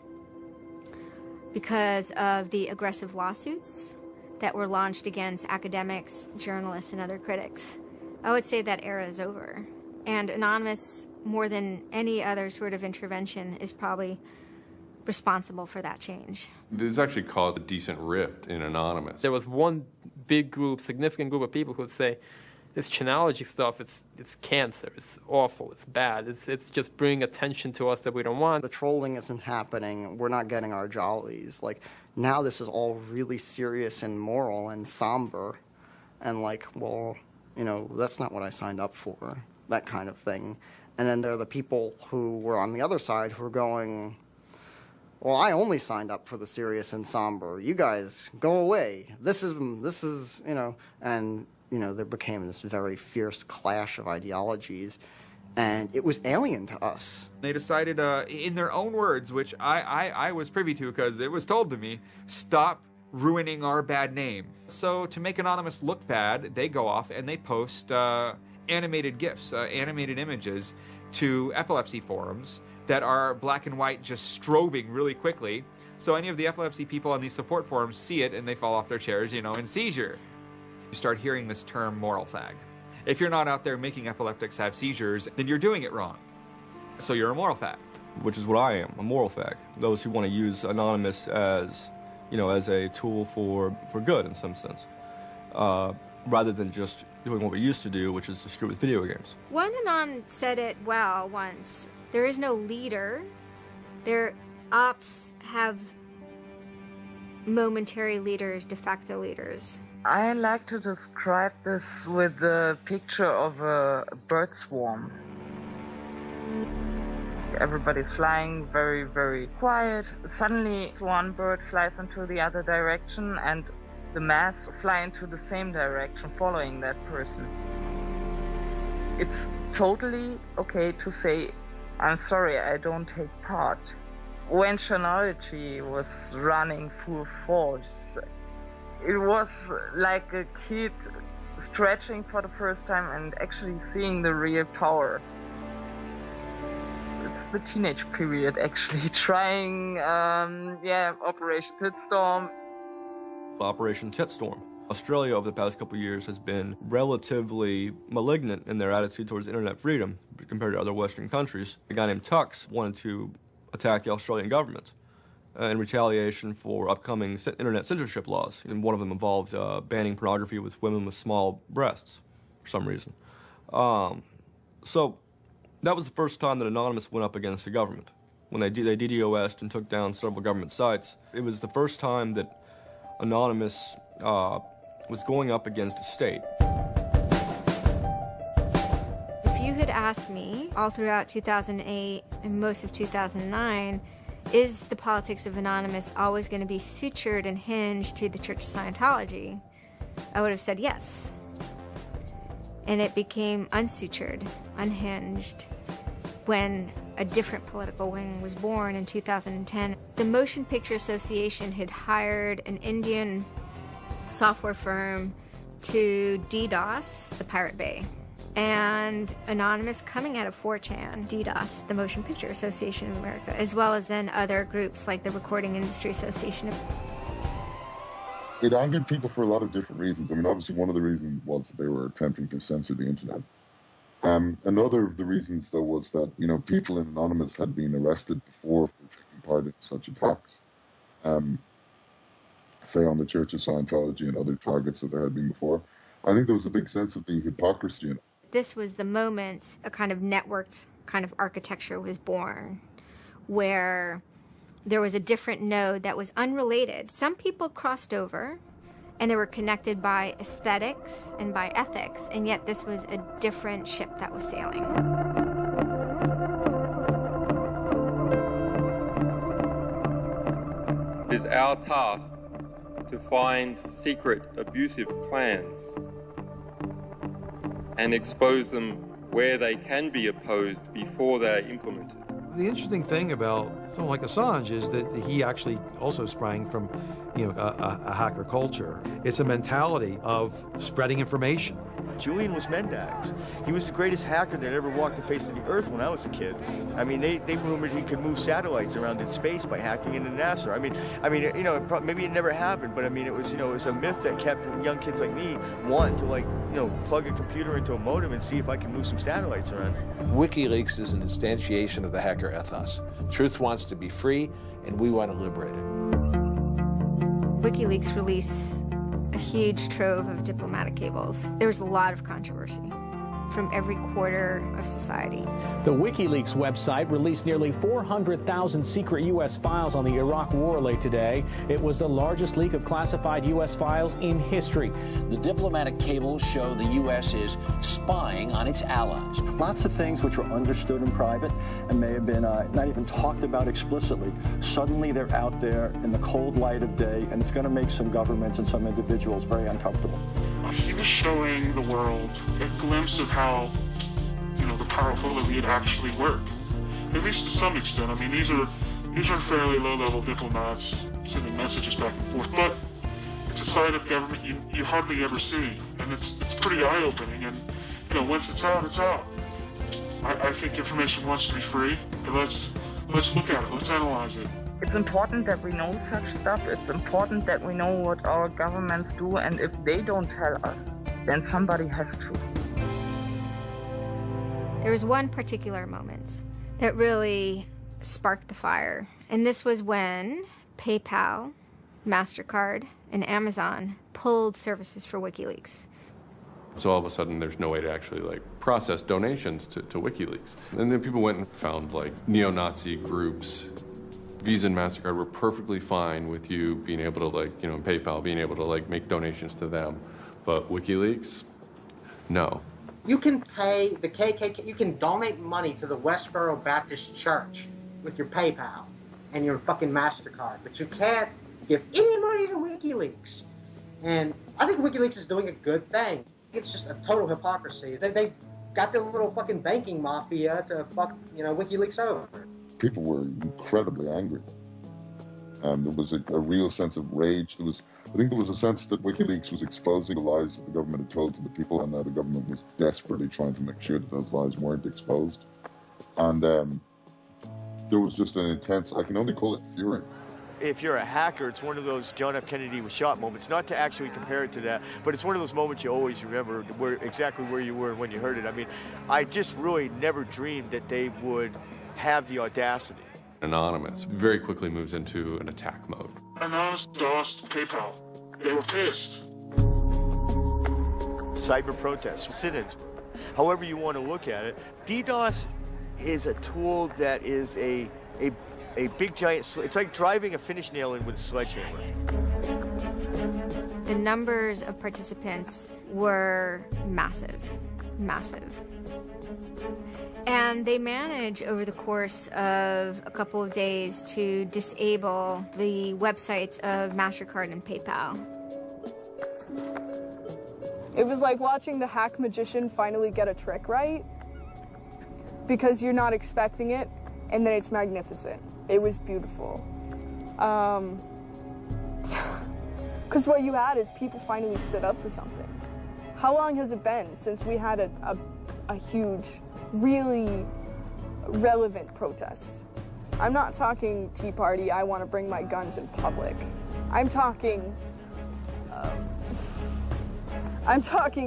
because of the aggressive lawsuits that were launched against academics, journalists, and other critics. I would say that era is over. And Anonymous, more than any other sort of intervention, is probably responsible for that change. This actually caused a decent rift in Anonymous. There was one big group, significant group of people who would say, this Chinology stuff, it's cancer, it's awful, it's bad, it's just bringing attention to us that we don't want. The trolling isn't happening, we're not getting our jollies. Like, now this is all really serious and moral and somber, and like, well, you know, that's not what I signed up for, that kind of thing. And then there are the people who were on the other side who are going, well, I only signed up for the serious and somber. You guys, go away. This is, you know, and, you know, there became this very fierce clash of ideologies, and it was alien to us. They decided, in their own words, which I was privy to because it was told to me, stop ruining our bad name. So to make Anonymous look bad, they go off and they post animated GIFs, animated images to epilepsy forums that are black and white just strobing really quickly. So any of the epilepsy people on these support forums see it and they fall off their chairs, you know, in seizure. You start hearing this term moral fag. If you're not out there making epileptics have seizures, then you're doing it wrong. So you're a moral fag. Which is what I am, a moral fag. Those who want to use Anonymous as, you know, as a tool for good in some sense, rather than just doing what we used to do, which is distribute video games. One Anon said it well once. There is no leader. Their ops have momentary leaders, de facto leaders. I like to describe this with the picture of a bird swarm. Everybody's flying very, very quiet. Suddenly one bird flies into the other direction and the mass fly into the same direction following that person. It's totally okay to say, I'm sorry, I don't take part. When Chinology was running full force, it was like a kid stretching for the first time and actually seeing the real power. It's the teenage period, actually, trying, Operation Pitstorm. Operation Titstorm. Australia over the past couple of years has been relatively malignant in their attitude towards internet freedom compared to other Western countries. A guy named Tux wanted to attack the Australian government, in retaliation for upcoming internet censorship laws. And one of them involved banning pornography with women with small breasts for some reason. So that was the first time that Anonymous went up against the government. When they DDoS'd and took down several government sites, it was the first time that Anonymous was going up against a state. If you had asked me all throughout 2008 and most of 2009, is the politics of Anonymous always going to be sutured and hinged to the Church of Scientology? I would have said yes. And it became unsutured, unhinged, when a different political wing was born in 2010. The Motion Picture Association had hired an Indian software firm to DDoS the Pirate Bay. And Anonymous, coming out of 4chan, DDoS, the Motion Picture Association of America, as well as then other groups like the Recording Industry Association. It angered people for a lot of different reasons. I mean, obviously one of the reasons was that they were attempting to censor the internet. Another of the reasons, though, was that, you know, people in Anonymous had been arrested before for taking part in such attacks. Say on the Church of Scientology and other targets that there had been before. I think there was a big sense of the hypocrisy in it. This was the moment a kind of networked kind of architecture was born, where there was a different node that was unrelated. Some people crossed over, and they were connected by aesthetics and by ethics, and yet this was a different ship that was sailing. It is our task to find secret abusive plans and expose them where they can be opposed before they are implemented. The interesting thing about someone like Assange is that he actually also sprang from, you know, a hacker culture. It's a mentality of spreading information. Julian was Mendax. He was the greatest hacker that ever walked the face of the earth when I was a kid. I mean, they rumored he could move satellites around in space by hacking into NASA. I mean, you know, maybe it never happened, but I mean, it was, you know, it was a myth that kept young kids like me wanting to, like, you know, plug a computer into a modem and see if I can move some satellites around. WikiLeaks is an instantiation of the hacker ethos. Truth wants to be free, and we want to liberate it. WikiLeaks released a huge trove of diplomatic cables. There was a lot of controversy from every quarter of society. The WikiLeaks website released nearly 400,000 secret U.S. files on the Iraq war late today. It was the largest leak of classified U.S. files in history. The diplomatic cables show the U.S. is spying on its allies. Lots of things which were understood in private and may have been not even talked about explicitly. Suddenly they're out there in the cold light of day, and it's going to make some governments and some individuals very uncomfortable. He was showing the world a glimpse of how, you know, the powerful elite actually work. At least to some extent. I mean, these are fairly low-level diplomats sending messages back and forth, but it's a side of government you hardly ever see, and it's pretty eye-opening. And you know, once it's out, it's out. I think information wants to be free, but let's look at it. Let's analyze it. It's important that we know such stuff. It's important that we know what our governments do, and if they don't tell us, then somebody has to. There was one particular moment that really sparked the fire, and this was when PayPal, MasterCard, and Amazon pulled services for WikiLeaks. So all of a sudden there's no way to actually like process donations to WikiLeaks. And then people went and found like neo-Nazi groups. Visa and MasterCard were perfectly fine with you being able to, like, you know, PayPal being able to like make donations to them. But WikiLeaks, no. You can pay the KKK, you can donate money to the Westboro Baptist Church with your PayPal and your fucking MasterCard, but you can't give any money to WikiLeaks. And I think WikiLeaks is doing a good thing. It's just a total hypocrisy. They got their little fucking banking mafia to fuck, you know, WikiLeaks over. People were incredibly angry. There was a real sense of rage. I think there was a sense that WikiLeaks was exposing the lies that the government had told to the people, and now the government was desperately trying to make sure that those lies weren't exposed. And there was just an intense, I can only call it fury. If you're a hacker, it's one of those John F. Kennedy was shot moments, not to actually compare it to that, but it's one of those moments you always remember exactly where you were when you heard it. I mean, I just really never dreamed that they would have the audacity Anonymous very quickly moves into an attack mode. Anonymous DOSed PayPal. They were pissed. Cyber protests, sit-ins, however you want to look at it. DDoS is a tool that is a big giant, it's like driving a finish nail in with a sledgehammer. The numbers of participants were massive, massive. And they managed over the course of a couple of days to disable the websites of MasterCard and PayPal. It was like watching the hack magician finally get a trick right, because you're not expecting it, and then it's magnificent. It was beautiful. Because what you had is people finally stood up for something. How long has it been since we had a huge, really relevant protest? I'm not talking Tea Party, I want to bring my guns in public. I'm talking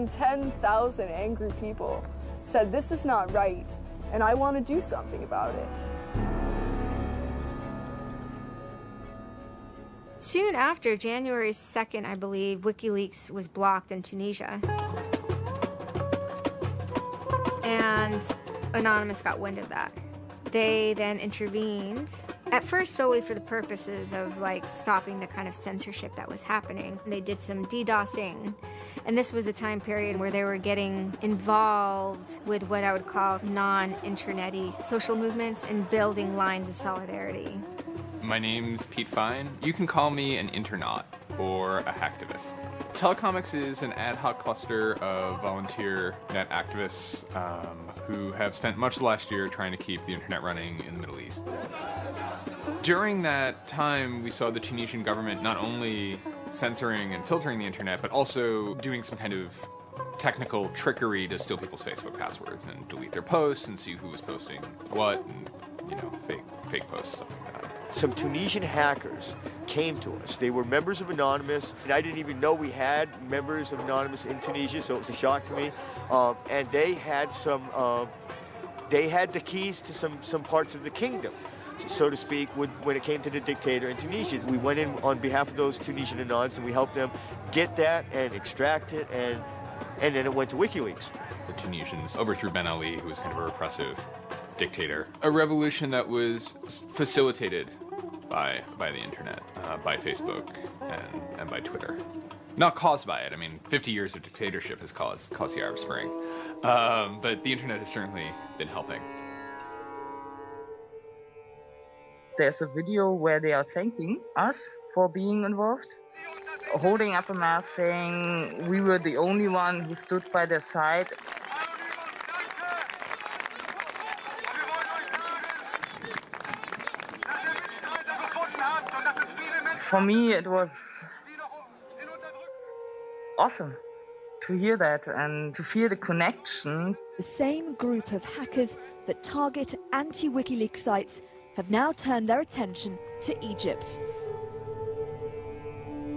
10,000 angry people said this is not right, and I want to do something about it. Soon after, January 2nd, I believe, WikiLeaks was blocked in Tunisia. And Anonymous got wind of that. They then intervened, at first solely for the purposes of like stopping the kind of censorship that was happening. They did some DDoSing, and this was a time period where they were getting involved with what I would call non-internet-y social movements and building lines of solidarity. My name's Pete Fine. You can call me an internaut or a hacktivist. Telecomics is an ad hoc cluster of volunteer net activists who have spent much of the last year trying to keep the internet running in the Middle East. During that time, we saw the Tunisian government not only censoring and filtering the internet, but also doing some kind of technical trickery to steal people's Facebook passwords and delete their posts and see who was posting what, and, you know, fake posts, stuff like that. Some Tunisian hackers came to us. They were members of Anonymous, and I didn't even know we had members of Anonymous in Tunisia, so it was a shock to me. And they had the keys to some parts of the kingdom, so to speak, when it came to the dictator in Tunisia. We went in on behalf of those Tunisian Anons, and we helped them get that and extract it, and then it went to WikiLeaks. The Tunisians overthrew Ben Ali, who was kind of a repressive dictator. A revolution that was facilitated by the internet, by Facebook and by Twitter. Not caused by it. I mean, 50 years of dictatorship has caused the Arab Spring. But the internet has certainly been helping. There's a video where they are thanking us for being involved, holding up a map saying we were the only one who stood by their side. For me, it was awesome to hear that and to feel the connection. The same group of hackers that target anti-WikiLeaks sites have now turned their attention to Egypt.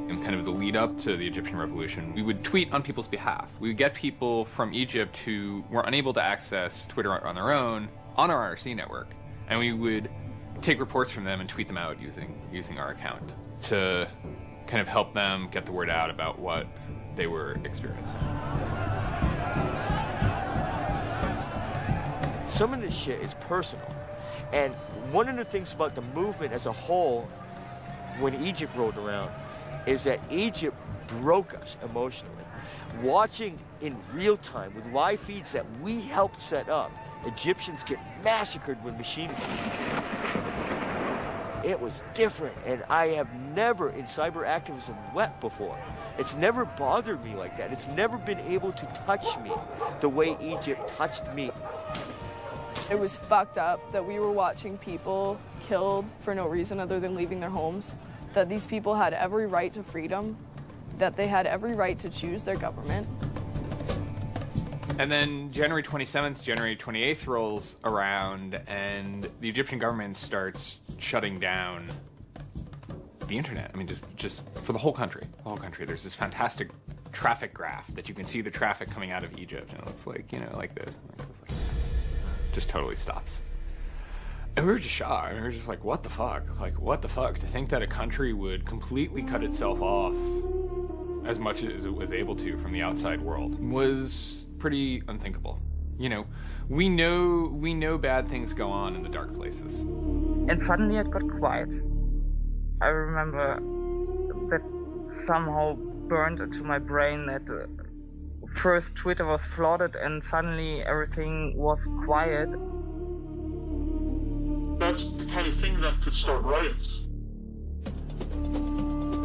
In kind of the lead up to the Egyptian revolution, we would tweet on people's behalf. We would get people from Egypt who were unable to access Twitter on their own on our IRC network, and we would take reports from them and tweet them out using our account to kind of help them get the word out about what they were experiencing. Some of this shit is personal. And one of the things about the movement as a whole, when Egypt rolled around, is that Egypt broke us emotionally. Watching in real time with live feeds that we helped set up, Egyptians get massacred with machine guns. It was different, and I have never in cyber activism wept before. It's never bothered me like that. It's never been able to touch me the way Egypt touched me. It was fucked up that we were watching people killed for no reason other than leaving their homes, that these people had every right to freedom, that they had every right to choose their government. And then January 27th, January 28th rolls around, and the Egyptian government starts shutting down the internet. I mean, just for the whole country. The whole country. There's this fantastic traffic graph that you can see the traffic coming out of Egypt, and it looks like, you know, like this. Just totally stops. And we were just shocked. We were just like, what the fuck? Like, what the fuck? To think that a country would completely cut itself off as much as it was able to from the outside world was pretty unthinkable. You know, we know bad things go on in the dark places. And suddenly it got quiet. I remember that somehow burned into my brain that first Twitter was flooded and suddenly everything was quiet. That's the kind of thing that could start riots.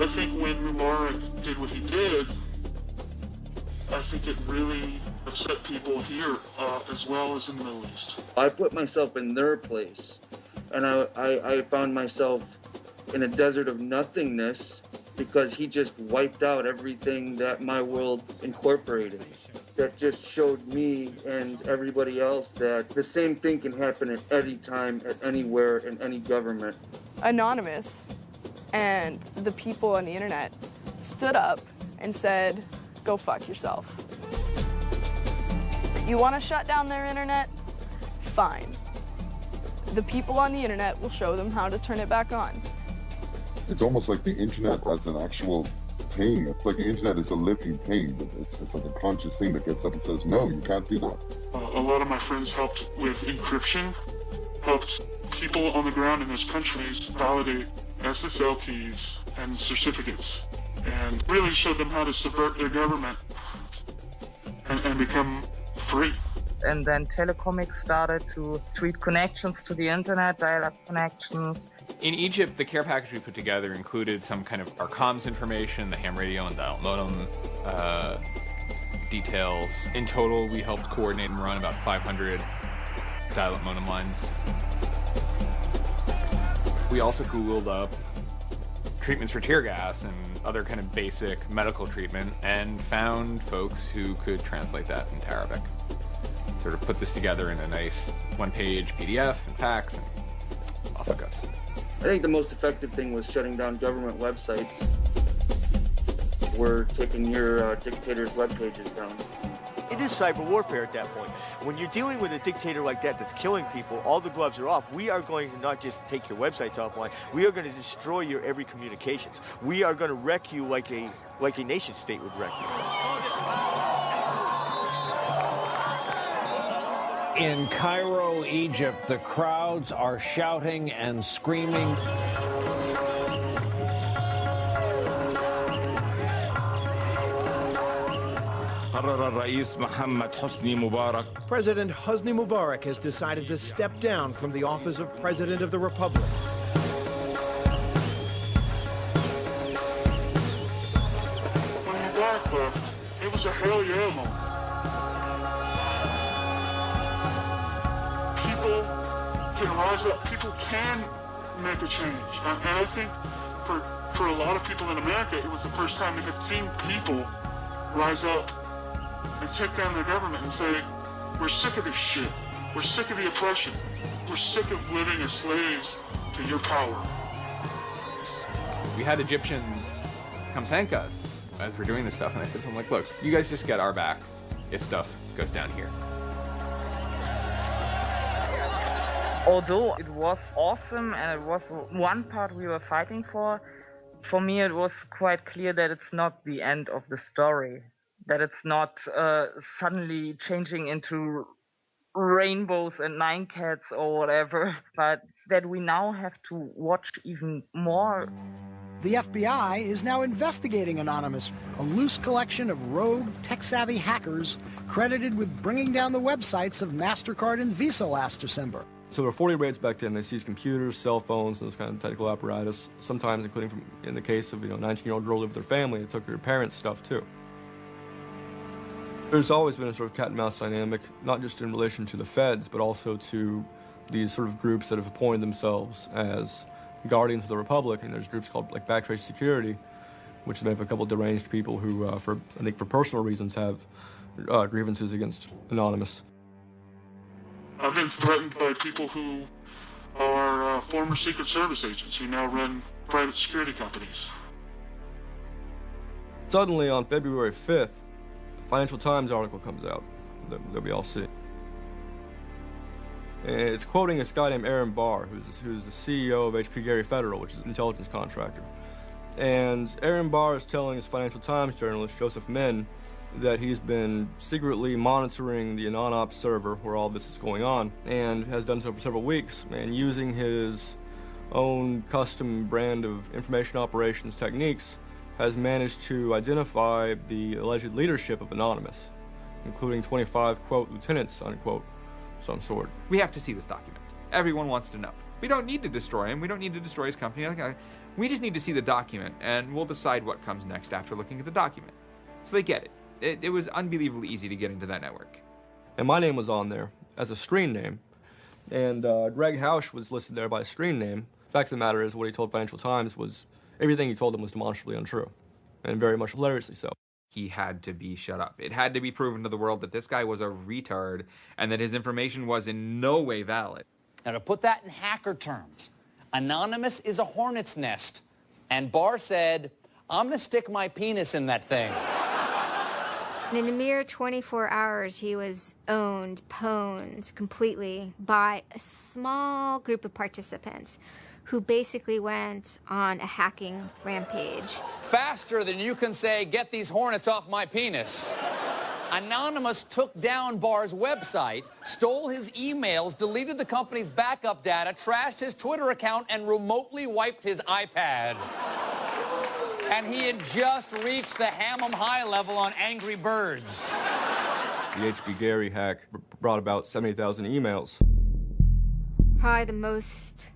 I think when Mubarak did what he did, I think it really upset people here as well as in the Middle East. I put myself in their place, and I found myself in a desert of nothingness because he just wiped out everything that my world incorporated. That just showed me and everybody else that the same thing can happen at any time, at anywhere, in any government. Anonymous and the people on the internet stood up and said, go fuck yourself. You want to shut down their internet? Fine. The people on the internet will show them how to turn it back on. It's almost like the internet as an actual thing. It's like the internet is a living thing. It's like a conscious thing that gets up and says, no, you can't do that. A lot of my friends helped with encryption, helped people on the ground in those countries validate SSL keys and certificates, and really showed them how to subvert their government and become free. And then Telecomics started to tweet connections to the internet, dial-up connections. In Egypt, the care package we put together included some kind of our comms information, the ham radio and dial modem details. In total, we helped coordinate and run about 500 dial-up modem lines. We also Googled up treatments for tear gas and other kind of basic medical treatment and found folks who could translate that into Arabic. Sort of put this together in a nice one-page PDF and fax, and off it goes. I think the most effective thing was shutting down government websites. We're taking your dictator's web pages down. It is cyber warfare at that point. When you're dealing with a dictator like that that's killing people, all the gloves are off. We are going to not just take your websites offline, we are going to destroy your every communications. We are going to wreck you like a nation state would wreck you. In Cairo, Egypt, the crowds are shouting and screaming. President Hosni Mubarak has decided to step down from the office of President of the Republic. When Mubarak left, it was a hell yeah moment. People can rise up, people can make a change. And I think for a lot of people in America, it was the first time they had seen people rise up and take down their government and say, we're sick of this shit. We're sick of the oppression. We're sick of living as slaves to your power. We had Egyptians come thank us as we're doing this stuff, and I said to them, like, look, you guys just get our back if stuff goes down here. Although it was awesome and it was one part we were fighting for me it was quite clear that it's not the end of the story. That it's not suddenly changing into rainbows and nine cats or whatever, but that we now have to watch even more. The FBI is now investigating Anonymous, a loose collection of rogue, tech-savvy hackers credited with bringing down the websites of MasterCard and Visa last December. So there were 40 raids back then. They seized computers, cell phones, and this kind of technical apparatus, sometimes including, in the case of a 19-year-old girl lived with her family, it took her parents' stuff too. There's always been a sort of cat-and-mouse dynamic, not just in relation to the feds, but also to these sort of groups that have appointed themselves as guardians of the Republic. And there's groups called like Backtrace Security, which is made up of a couple of deranged people who, I think for personal reasons, have grievances against Anonymous. I've been threatened by people who are former Secret Service agents who now run private security companies. Suddenly, on February 5th, a Financial Times article comes out that we all see. And it's quoting this guy named Aaron Barr, who's the CEO of HP Gary Federal, which is an intelligence contractor. And Aaron Barr is telling his Financial Times journalist, Joseph Min, that he's been secretly monitoring the AnonOps server where all this is going on, and has done so for several weeks, and using his own custom brand of information operations techniques, has managed to identify the alleged leadership of Anonymous, including 25, quote, lieutenants, unquote, some sort. We have to see this document. Everyone wants to know. We don't need to destroy him. We don't need to destroy his company. We just need to see the document, and we'll decide what comes next after looking at the document. So they get it. It was unbelievably easy to get into that network. And my name was on there as a screen name, and Greg Hausch was listed there by a screen name. The fact of the matter is, what he told Financial Times was, everything he told them was demonstrably untrue, and very much hilariously so. He had to be shut up. It had to be proven to the world that this guy was a retard and that his information was in no way valid. Now, to put that in hacker terms, Anonymous is a hornet's nest, and Barr said, I'm going to stick my penis in that thing. In a mere 24 hours, he was owned, pwned completely by a small group of participants who basically went on a hacking rampage. Faster than you can say, get these hornets off my penis. Anonymous took down Barr's website, stole his emails, deleted the company's backup data, trashed his Twitter account, and remotely wiped his iPad. And he had just reached the Hammam high level on Angry Birds. The HB Gary hack brought about 70,000 emails. Probably the most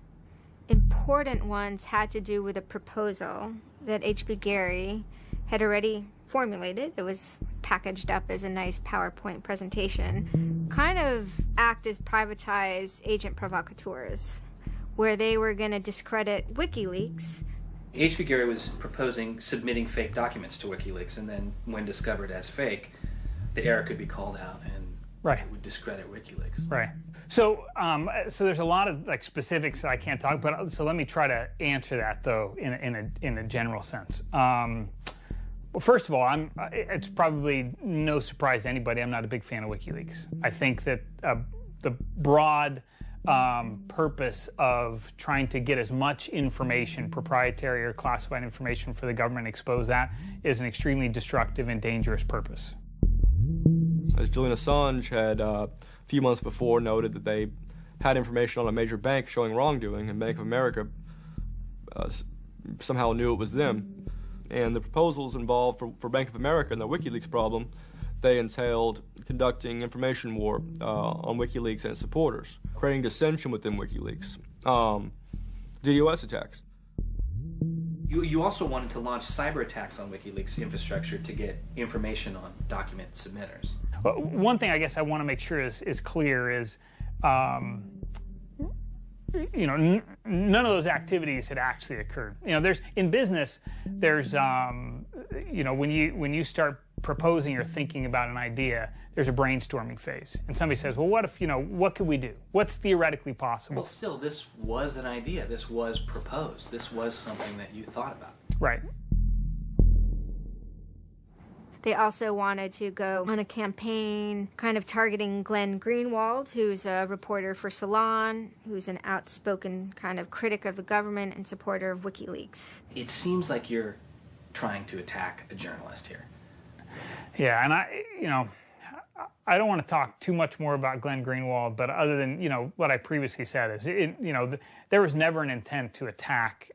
important ones had to do with a proposal that HB Gary had already formulated. It was packaged up as a nice PowerPoint presentation. Kind of act as privatized agent provocateurs, where they were going to discredit WikiLeaks. HB Gary was proposing submitting fake documents to WikiLeaks, and then when discovered as fake, the error could be called out and it would discredit WikiLeaks. Right. So, so there's a lot of specifics that I can't talk about. So let me try to answer that though in a general sense. Well, first of all, it's probably no surprise to anybody. I'm not a big fan of WikiLeaks. I think that the broad purpose of trying to get as much information, proprietary or classified information for the government, expose that, is an extremely destructive and dangerous purpose. As Julian Assange had a few months before noted that they had information on a major bank showing wrongdoing, and Bank of America somehow knew it was them. And the proposals involved for Bank of America and the WikiLeaks problem, they entailed conducting information war on WikiLeaks and its supporters, creating dissension within WikiLeaks, DDoS attacks. You also wanted to launch cyber attacks on WikiLeaks infrastructure to get information on document submitters. Well, one thing I guess I want to make sure is clear is, you know, none of those activities had actually occurred. You know, in business, there's, you know, when you start proposing or thinking about an idea, there's a brainstorming phase. And somebody says, well, what if, you know, what could we do? What's theoretically possible? Well, still, this was an idea. This was proposed. This was something that you thought about. Right. They also wanted to go on a campaign kind of targeting Glenn Greenwald, who's a reporter for Salon, who's an outspoken kind of critic of the government and supporter of WikiLeaks. It seems like you're trying to attack a journalist here. Yeah, and I don't want to talk too much more about Glenn Greenwald, but other than, you know, what I previously said is, you know, there was never an intent to attack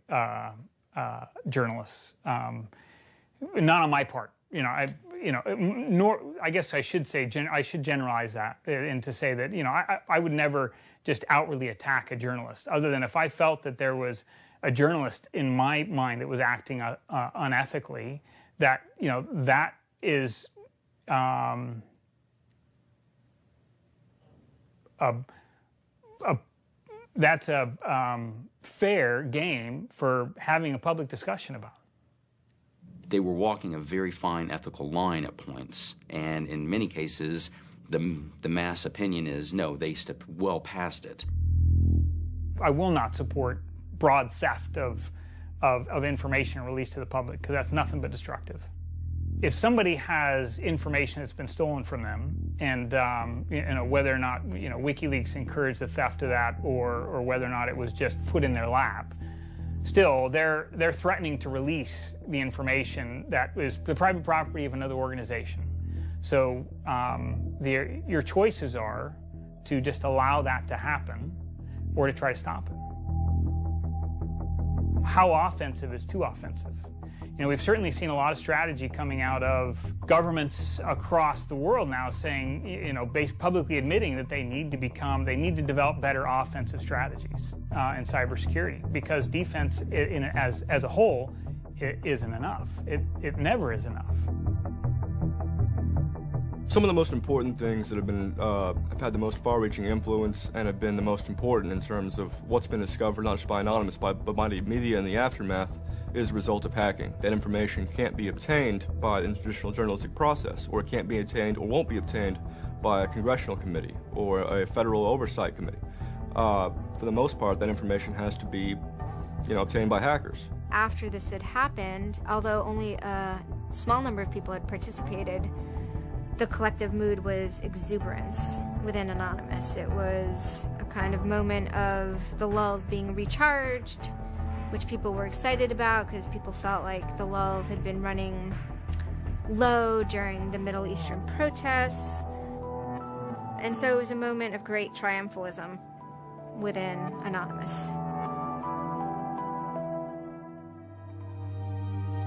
journalists, not on my part. Nor I guess I should say I should generalize that and to say that, you know, I would never just outwardly attack a journalist, other than if I felt that there was a journalist in my mind that was acting unethically, that, you know, that is that's a fair game for having a public discussion about. They were walking a very fine ethical line at points, and in many cases, the mass opinion is, no, they stepped well past it. I will not support broad theft of information released to the public, because that's nothing but destructive. if somebody has information that's been stolen from them, and whether or not WikiLeaks encouraged the theft of that, or whether or not it was just put in their lap, still they're threatening to release the information that is the private property of another organization. So your choices are to just allow that to happen, or to try to stop it. How offensive is too offensive? We've certainly seen a lot of strategy coming out of governments across the world now saying, publicly admitting that they need to develop better offensive strategies in cybersecurity, because defense as a whole isn't enough. It never is enough. Some of the most important things that have had the most far-reaching influence and have been the most important in terms of what's been discovered, not just by Anonymous, but by the media in the aftermath, is the result of hacking. That information can't be obtained by the traditional journalistic process, or it can't be obtained or won't be obtained by a congressional committee or a federal oversight committee. For the most part, that information has to be, obtained by hackers. After this had happened, although only a small number of people had participated, the collective mood was exuberance within Anonymous. It was a kind of moment of the lulls being recharged, which people were excited about because people felt like the lulls had been running low during the Middle Eastern protests. And so it was a moment of great triumphalism within Anonymous.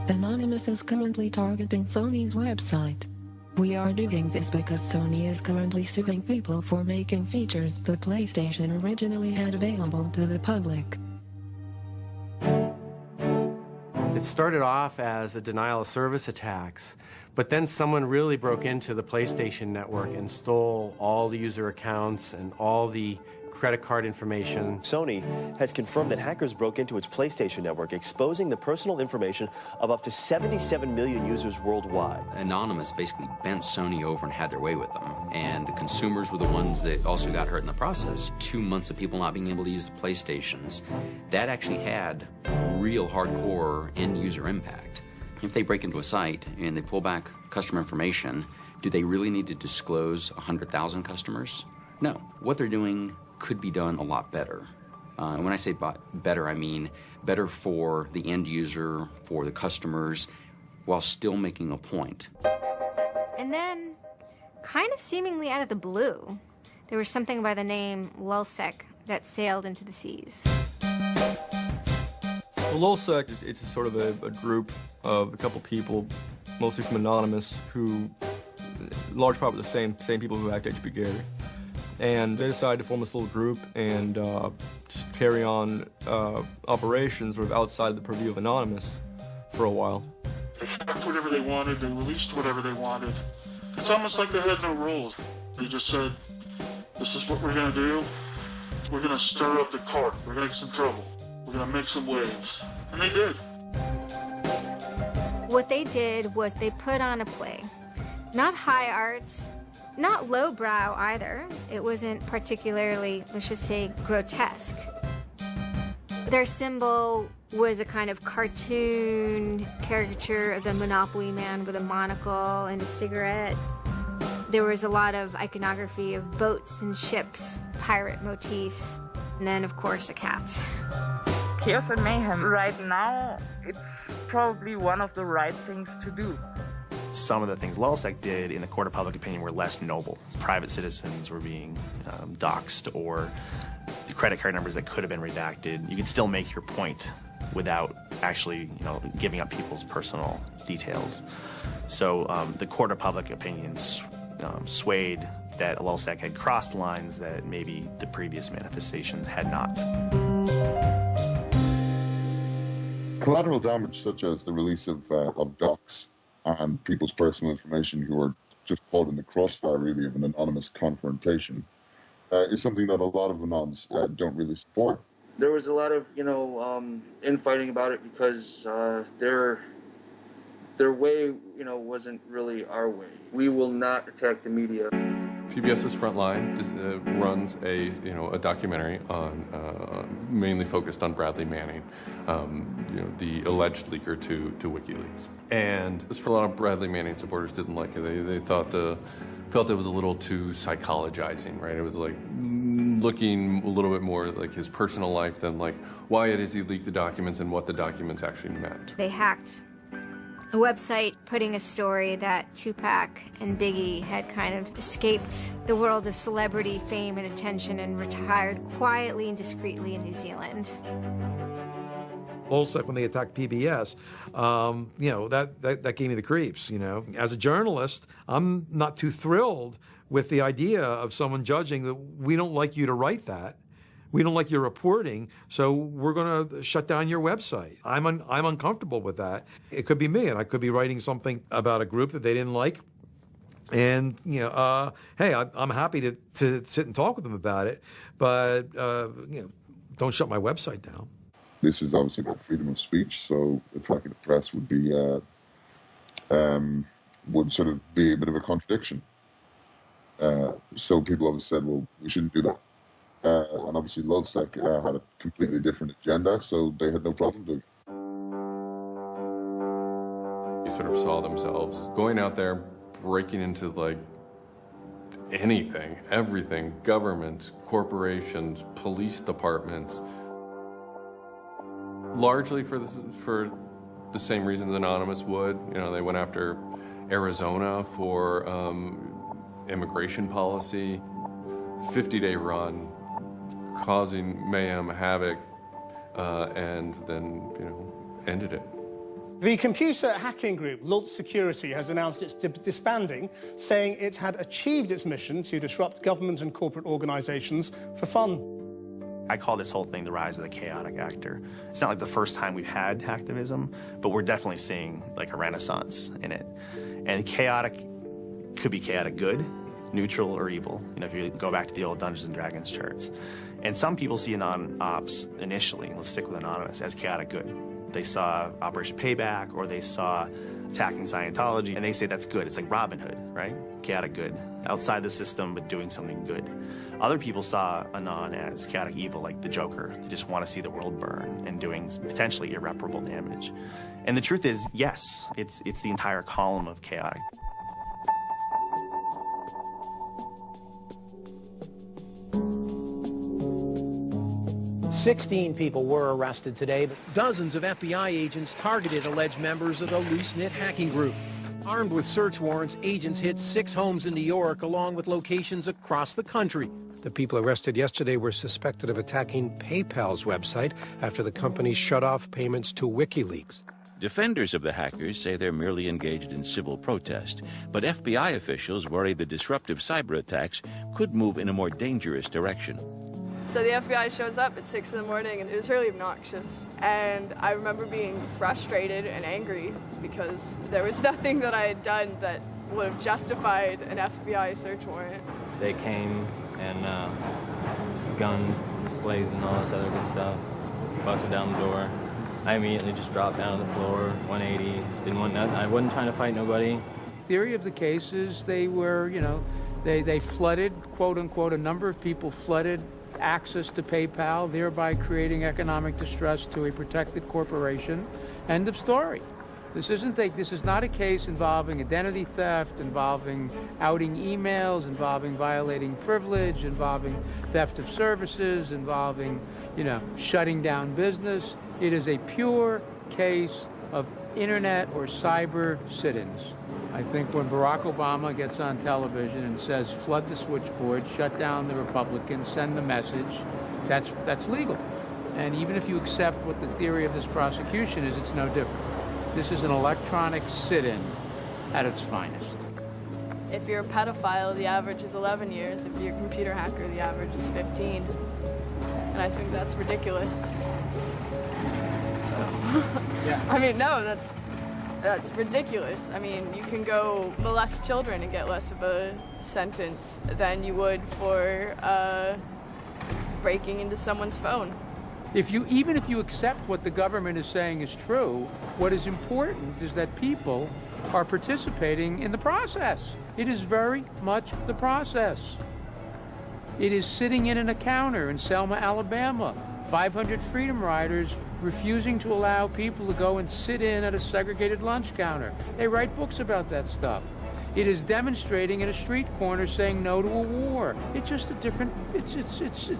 Anonymous is currently targeting Sony's website. We are doing this because Sony is currently suing people for making features the PlayStation originally had available to the public. It started off as a denial of service attacks, but then someone really broke into the PlayStation network and stole all the user accounts and all the credit card information. Sony has confirmed that hackers broke into its PlayStation network, exposing the personal information of up to 77 million users worldwide. Anonymous basically bent Sony over and had their way with them, and the consumers were the ones that also got hurt in the process. 2 months of people not being able to use the PlayStations, that actually had real hardcore end-user impact. If they break into a site and they pull back customer information, do they really need to disclose 100,000 customers? No. What they're doing could be done a lot better. And when I say better, I mean better for the end user, for the customers, while still making a point. And then, kind of seemingly out of the blue, there was something by the name LulzSec that sailed into the seas. Well, LulzSec, it's a sort of a group of a couple people, mostly from Anonymous, who, in large part, were the same people who hacked HP Gary. And they decided to form this little group and just carry on operations sort of outside the purview of Anonymous for a while. They hacked whatever they wanted, they released whatever they wanted. It's almost like they had no rules. They just said, this is what we're going to do. We're going to stir up the cart. We're going to get some trouble. We're going to make some waves. And they did. What they did was they put on a play. Not high arts, not lowbrow either. It wasn't particularly, let's just say, grotesque. Their symbol was a kind of cartoon caricature of the Monopoly man with a monocle and a cigarette. There was a lot of iconography of boats and ships, pirate motifs, and then, of course, a cat. Chaos and mayhem. Right now, it's probably one of the right things to do. Some of the things LulzSec did in the court of public opinion were less noble. Private citizens were being doxxed, or the credit card numbers that could have been redacted. You could still make your point without actually, giving up people's personal details. So the court of public opinion swayed that LulzSec had crossed lines that maybe the previous manifestations had not. Collateral damage, such as the release of docs and people's personal information who are just caught in the crossfire, really, of an anonymous confrontation, is something that a lot of anons don't really support. There was a lot of, infighting about it because their way, wasn't really our way. We will not attack the media. PBS's Frontline runs a documentary on mainly focused on Bradley Manning, the alleged leaker to WikiLeaks. And for a lot of Bradley Manning supporters didn't like it. They felt it was a little too psychologizing, right? It was like looking a little bit more like his personal life than like why does he leak the documents and what the documents actually meant. They hacked a website putting a story that Tupac and Biggie had kind of escaped the world of celebrity fame and attention and retired quietly and discreetly in New Zealand. Also, when they attacked PBS, you know, that gave me the creeps, you know. As a journalist, I'm not too thrilled with the idea of someone judging that we don't like you to write that. We don't like your reporting, so we're going to shut down your website. I'm uncomfortable with that. It could be me, and I could be writing something about a group that they didn't like. And, you know, hey, I'm happy to sit and talk with them about it, but, you know, don't shut my website down. This is obviously about freedom of speech, so attacking the press would be would sort of be a bit of a contradiction. So people obviously said, well, we shouldn't do that. And obviously LulzSec had a completely different agenda, so they had no problem doing it. They sort of saw themselves going out there, breaking into like anything, everything, governments, corporations, police departments, largely for the same reasons Anonymous would. You know, they went after Arizona for immigration policy, 50-day run, causing mayhem, havoc, and then, you know, ended it. The computer hacking group Lulz Security has announced it's disbanding, saying it had achieved its mission to disrupt government and corporate organizations for fun. I call this whole thing the rise of the chaotic actor. It's not like the first time we've had hacktivism, but we're definitely seeing like a renaissance in it. And chaotic could be chaotic good, neutral, or evil. You know, if you go back to the old Dungeons & Dragons charts. And some people see Anon-Ops initially, let's stick with Anonymous, as chaotic good. They saw Operation Payback, or they saw attacking Scientology, and they say that's good. It's like Robin Hood, right? Chaotic good. Outside the system, but doing something good. Other people saw Anon as chaotic evil, like the Joker. They just want to see the world burn and doing potentially irreparable damage. And the truth is, yes, it's the entire column of chaotic. "16 people were arrested today, but dozens of FBI agents targeted alleged members of the loose-knit hacking group. Armed with search warrants, agents hit 6 homes in New York, along with locations across the country. The people arrested yesterday were suspected of attacking PayPal's website after the company shut off payments to WikiLeaks. Defenders of the hackers say they're merely engaged in civil protest, but FBI officials worry the disruptive cyber attacks could move in a more dangerous direction. So the FBI shows up at 6 in the morning, and it was really obnoxious. And I remember being frustrated and angry because there was nothing that I had done that would have justified an FBI search warrant. They came and guns blazing, all this other good stuff, busted down the door. I immediately just dropped down to the floor, 180, didn't want nothing. I wasn't trying to fight nobody. Theory of the case is they were, you know, they flooded, quote unquote, a number of people flooded access to PayPal, thereby creating economic distress to a protected corporation. End of story. This is not a case involving identity theft, involving outing emails, involving violating privilege, involving theft of services, involving, you know, shutting down business. It is a pure case of internet or cyber sit-ins. I think when Barack Obama gets on television and says, flood the switchboard, shut down the Republicans, send the message, that's legal. And even if you accept what the theory of this prosecution is, it's no different. This is an electronic sit-in at its finest. If you're a pedophile, the average is 11 years. If you're a computer hacker, the average is 15. And I think that's ridiculous. So, yeah. I mean, no, that's ridiculous. I mean, you can go molest children and get less of a sentence than you would for breaking into someone's phone. Even if you accept what the government is saying is true, what is important is that people are participating in the process. It is very much the process. It is sitting in a counter in Selma, Alabama, 500 Freedom Riders refusing to allow people to go and sit in at a segregated lunch counter. They write books about that stuff. It is demonstrating in a street corner saying no to a war. It's just a different, it's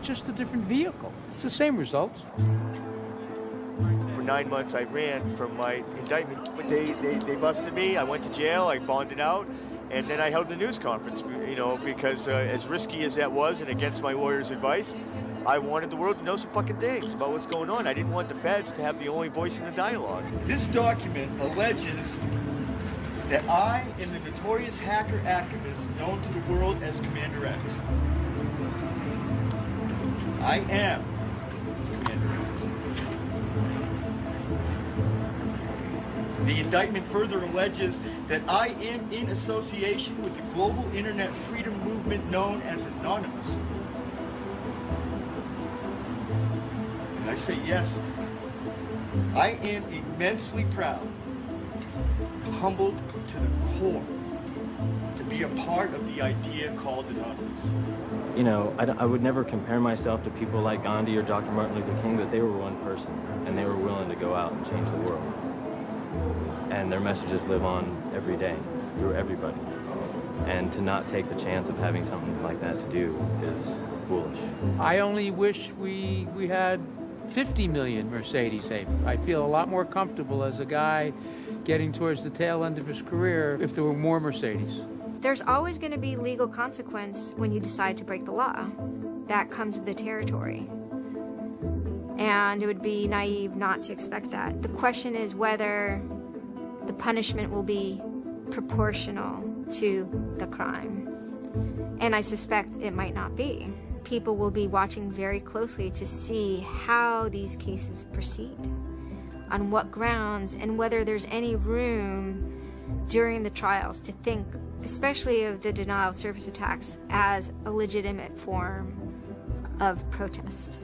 just a different vehicle. It's the same results. For 9 months I ran from my indictment, but they busted me. I went to jail, I bonded out, and then I held a news conference, you know, because as risky as that was and against my lawyer's advice, I wanted the world to know some fucking things about what's going on. I didn't want the feds to have the only voice in the dialogue. This document alleges that I am the notorious hacker activist known to the world as Commander X. I am Commander X. The indictment further alleges that I am in association with the global internet freedom movement known as Anonymous. And I say yes, I am immensely proud, humbled to the core, to be a part of the idea called Anonymous. You know, I would never compare myself to people like Gandhi or Dr. Martin Luther King, but they were one person, and they were willing to go out and change the world. And their messages live on every day, through everybody. And to not take the chance of having something like that to do is foolish. I only wish we had 50 million Mercedes havens. I feel a lot more comfortable as a guy getting towards the tail end of his career if there were more Mercedes. There's always going to be legal consequence when you decide to break the law. That comes with the territory. And it would be naive not to expect that. The question is whether the punishment will be proportional to the crime. And I suspect it might not be. People will be watching very closely to see how these cases proceed, on what grounds, and whether there's any room during the trials to think, especially of the denial of service attacks, as a legitimate form of protest.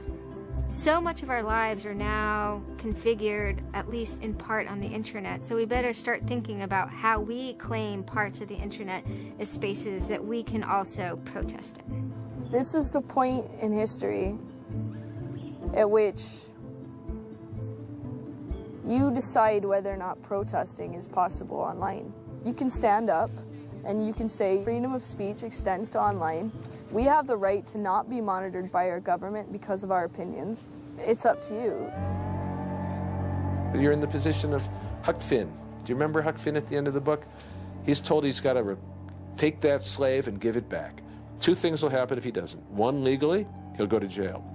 So much of our lives are now configured, at least in part, on the internet, so we better start thinking about how we claim parts of the internet as spaces that we can also protest in. This is the point in history at which you decide whether or not protesting is possible online. You can stand up and you can say freedom of speech extends to online. We have the right to not be monitored by our government because of our opinions. It's up to you. You're in the position of Huck Finn. Do you remember Huck Finn at the end of the book? He's told he's got to take that slave and give it back. Two things will happen if he doesn't. One, legally, he'll go to jail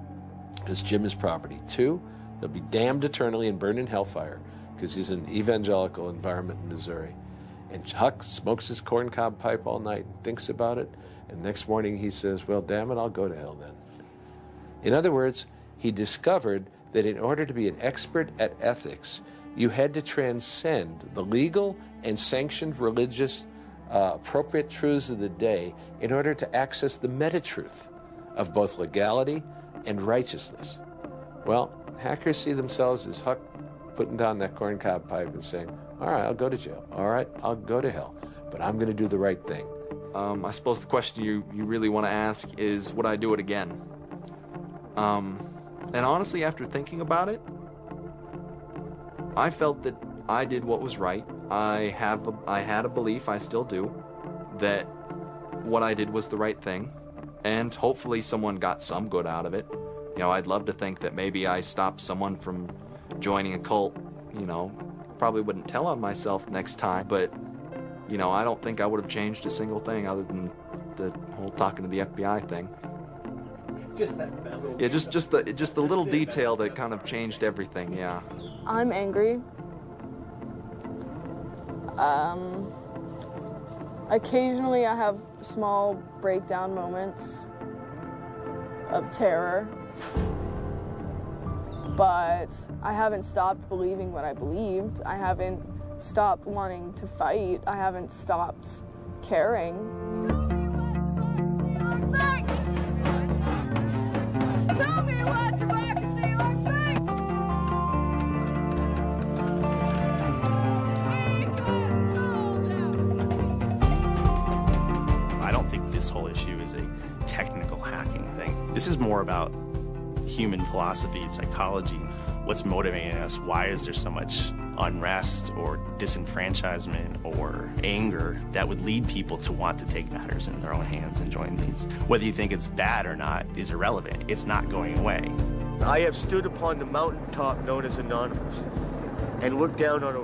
because Jim is property. Two, he'll be damned eternally and burned in hellfire because he's an evangelical environment in Missouri. And Huck smokes his corncob pipe all night and thinks about it, and next morning he says, well, damn it, I'll go to hell then. In other words, he discovered that in order to be an expert at ethics, you had to transcend the legal and sanctioned religious appropriate truths of the day in order to access the meta-truth of both legality and righteousness. Well, hackers see themselves as Huck putting down that corncob pipe and saying, all right, I'll go to jail. All right, I'll go to hell. But I'm going to do the right thing. I suppose the question you really want to ask is, would I do it again? And honestly, after thinking about it, I felt that I did what was right. I had a belief, I still do, that what I did was the right thing, and hopefully someone got some good out of it. You know, I'd love to think that maybe I stopped someone from joining a cult, you know. Probably wouldn't tell on myself next time, but, you know, I don't think I would have changed a single thing other than the whole talking to the FBI thing. Yeah, just the little detail that kind of changed everything, yeah. I'm angry. Occasionally I have small breakdown moments of terror, but I haven't stopped believing what I believed. I haven't stopped wanting to fight. I haven't stopped caring. Tell me what democracy looks like! I don't think this whole issue is a technical hacking thing. This is more about human philosophy and psychology. What's motivating us? Why is there so much unrest or disenfranchisement or anger that would lead people to want to take matters into their own hands and join these? Whether you think it's bad or not is irrelevant. It's not going away. I have stood upon the mountaintop known as Anonymous and looked down on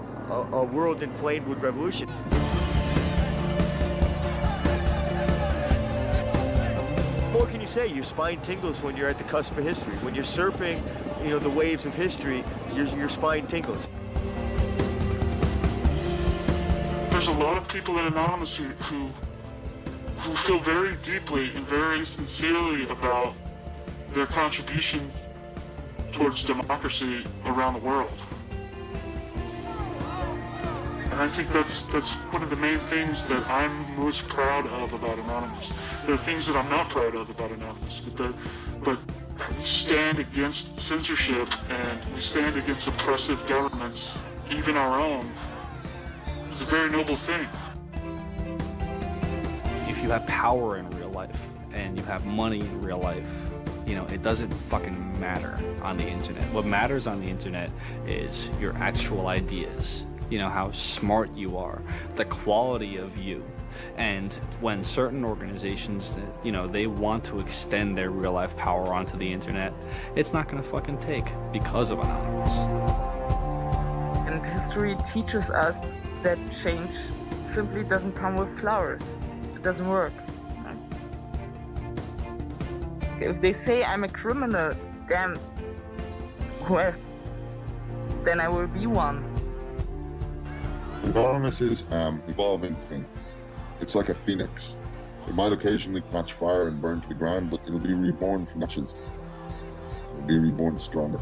a world inflamed with revolution. What can you say? Your spine tingles when you're at the cusp of history. When you're surfing, the waves of history, your spine tingles. There's a lot of people in Anonymous who feel very deeply and very sincerely about their contribution towards democracy around the world. And I think that's one of the main things that I'm most proud of about Anonymous. There are things that I'm not proud of about Anonymous, but we stand against censorship and we stand against oppressive governments, even our own. It's a very noble thing. If you have power in real life and you have money in real life, it doesn't fucking matter on the internet. What matters on the internet is your actual ideas. How smart you are, the quality of you. And when certain organizations, they want to extend their real life power onto the internet, it's not going to fucking take because of Anonymous. And history teaches us that change simply doesn't come with flowers. It doesn't work. If they say I'm a criminal, damn, well, then I will be one. Anonymous is an evolving thing. It's like a phoenix. It might occasionally catch fire and burn to the ground, but it'll be reborn from ashes. It'll be reborn stronger.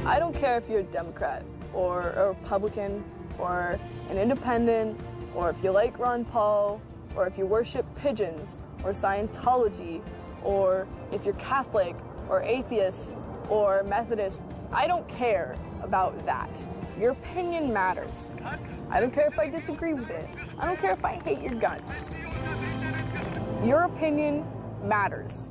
I don't care if you're a Democrat or a Republican or an independent, or if you like Ron Paul, or if you worship pigeons or Scientology, or if you're Catholic or atheist or Methodist. I don't care about that. Your opinion matters. I don't care if I disagree with it. I don't care if I hate your guts. Your opinion matters.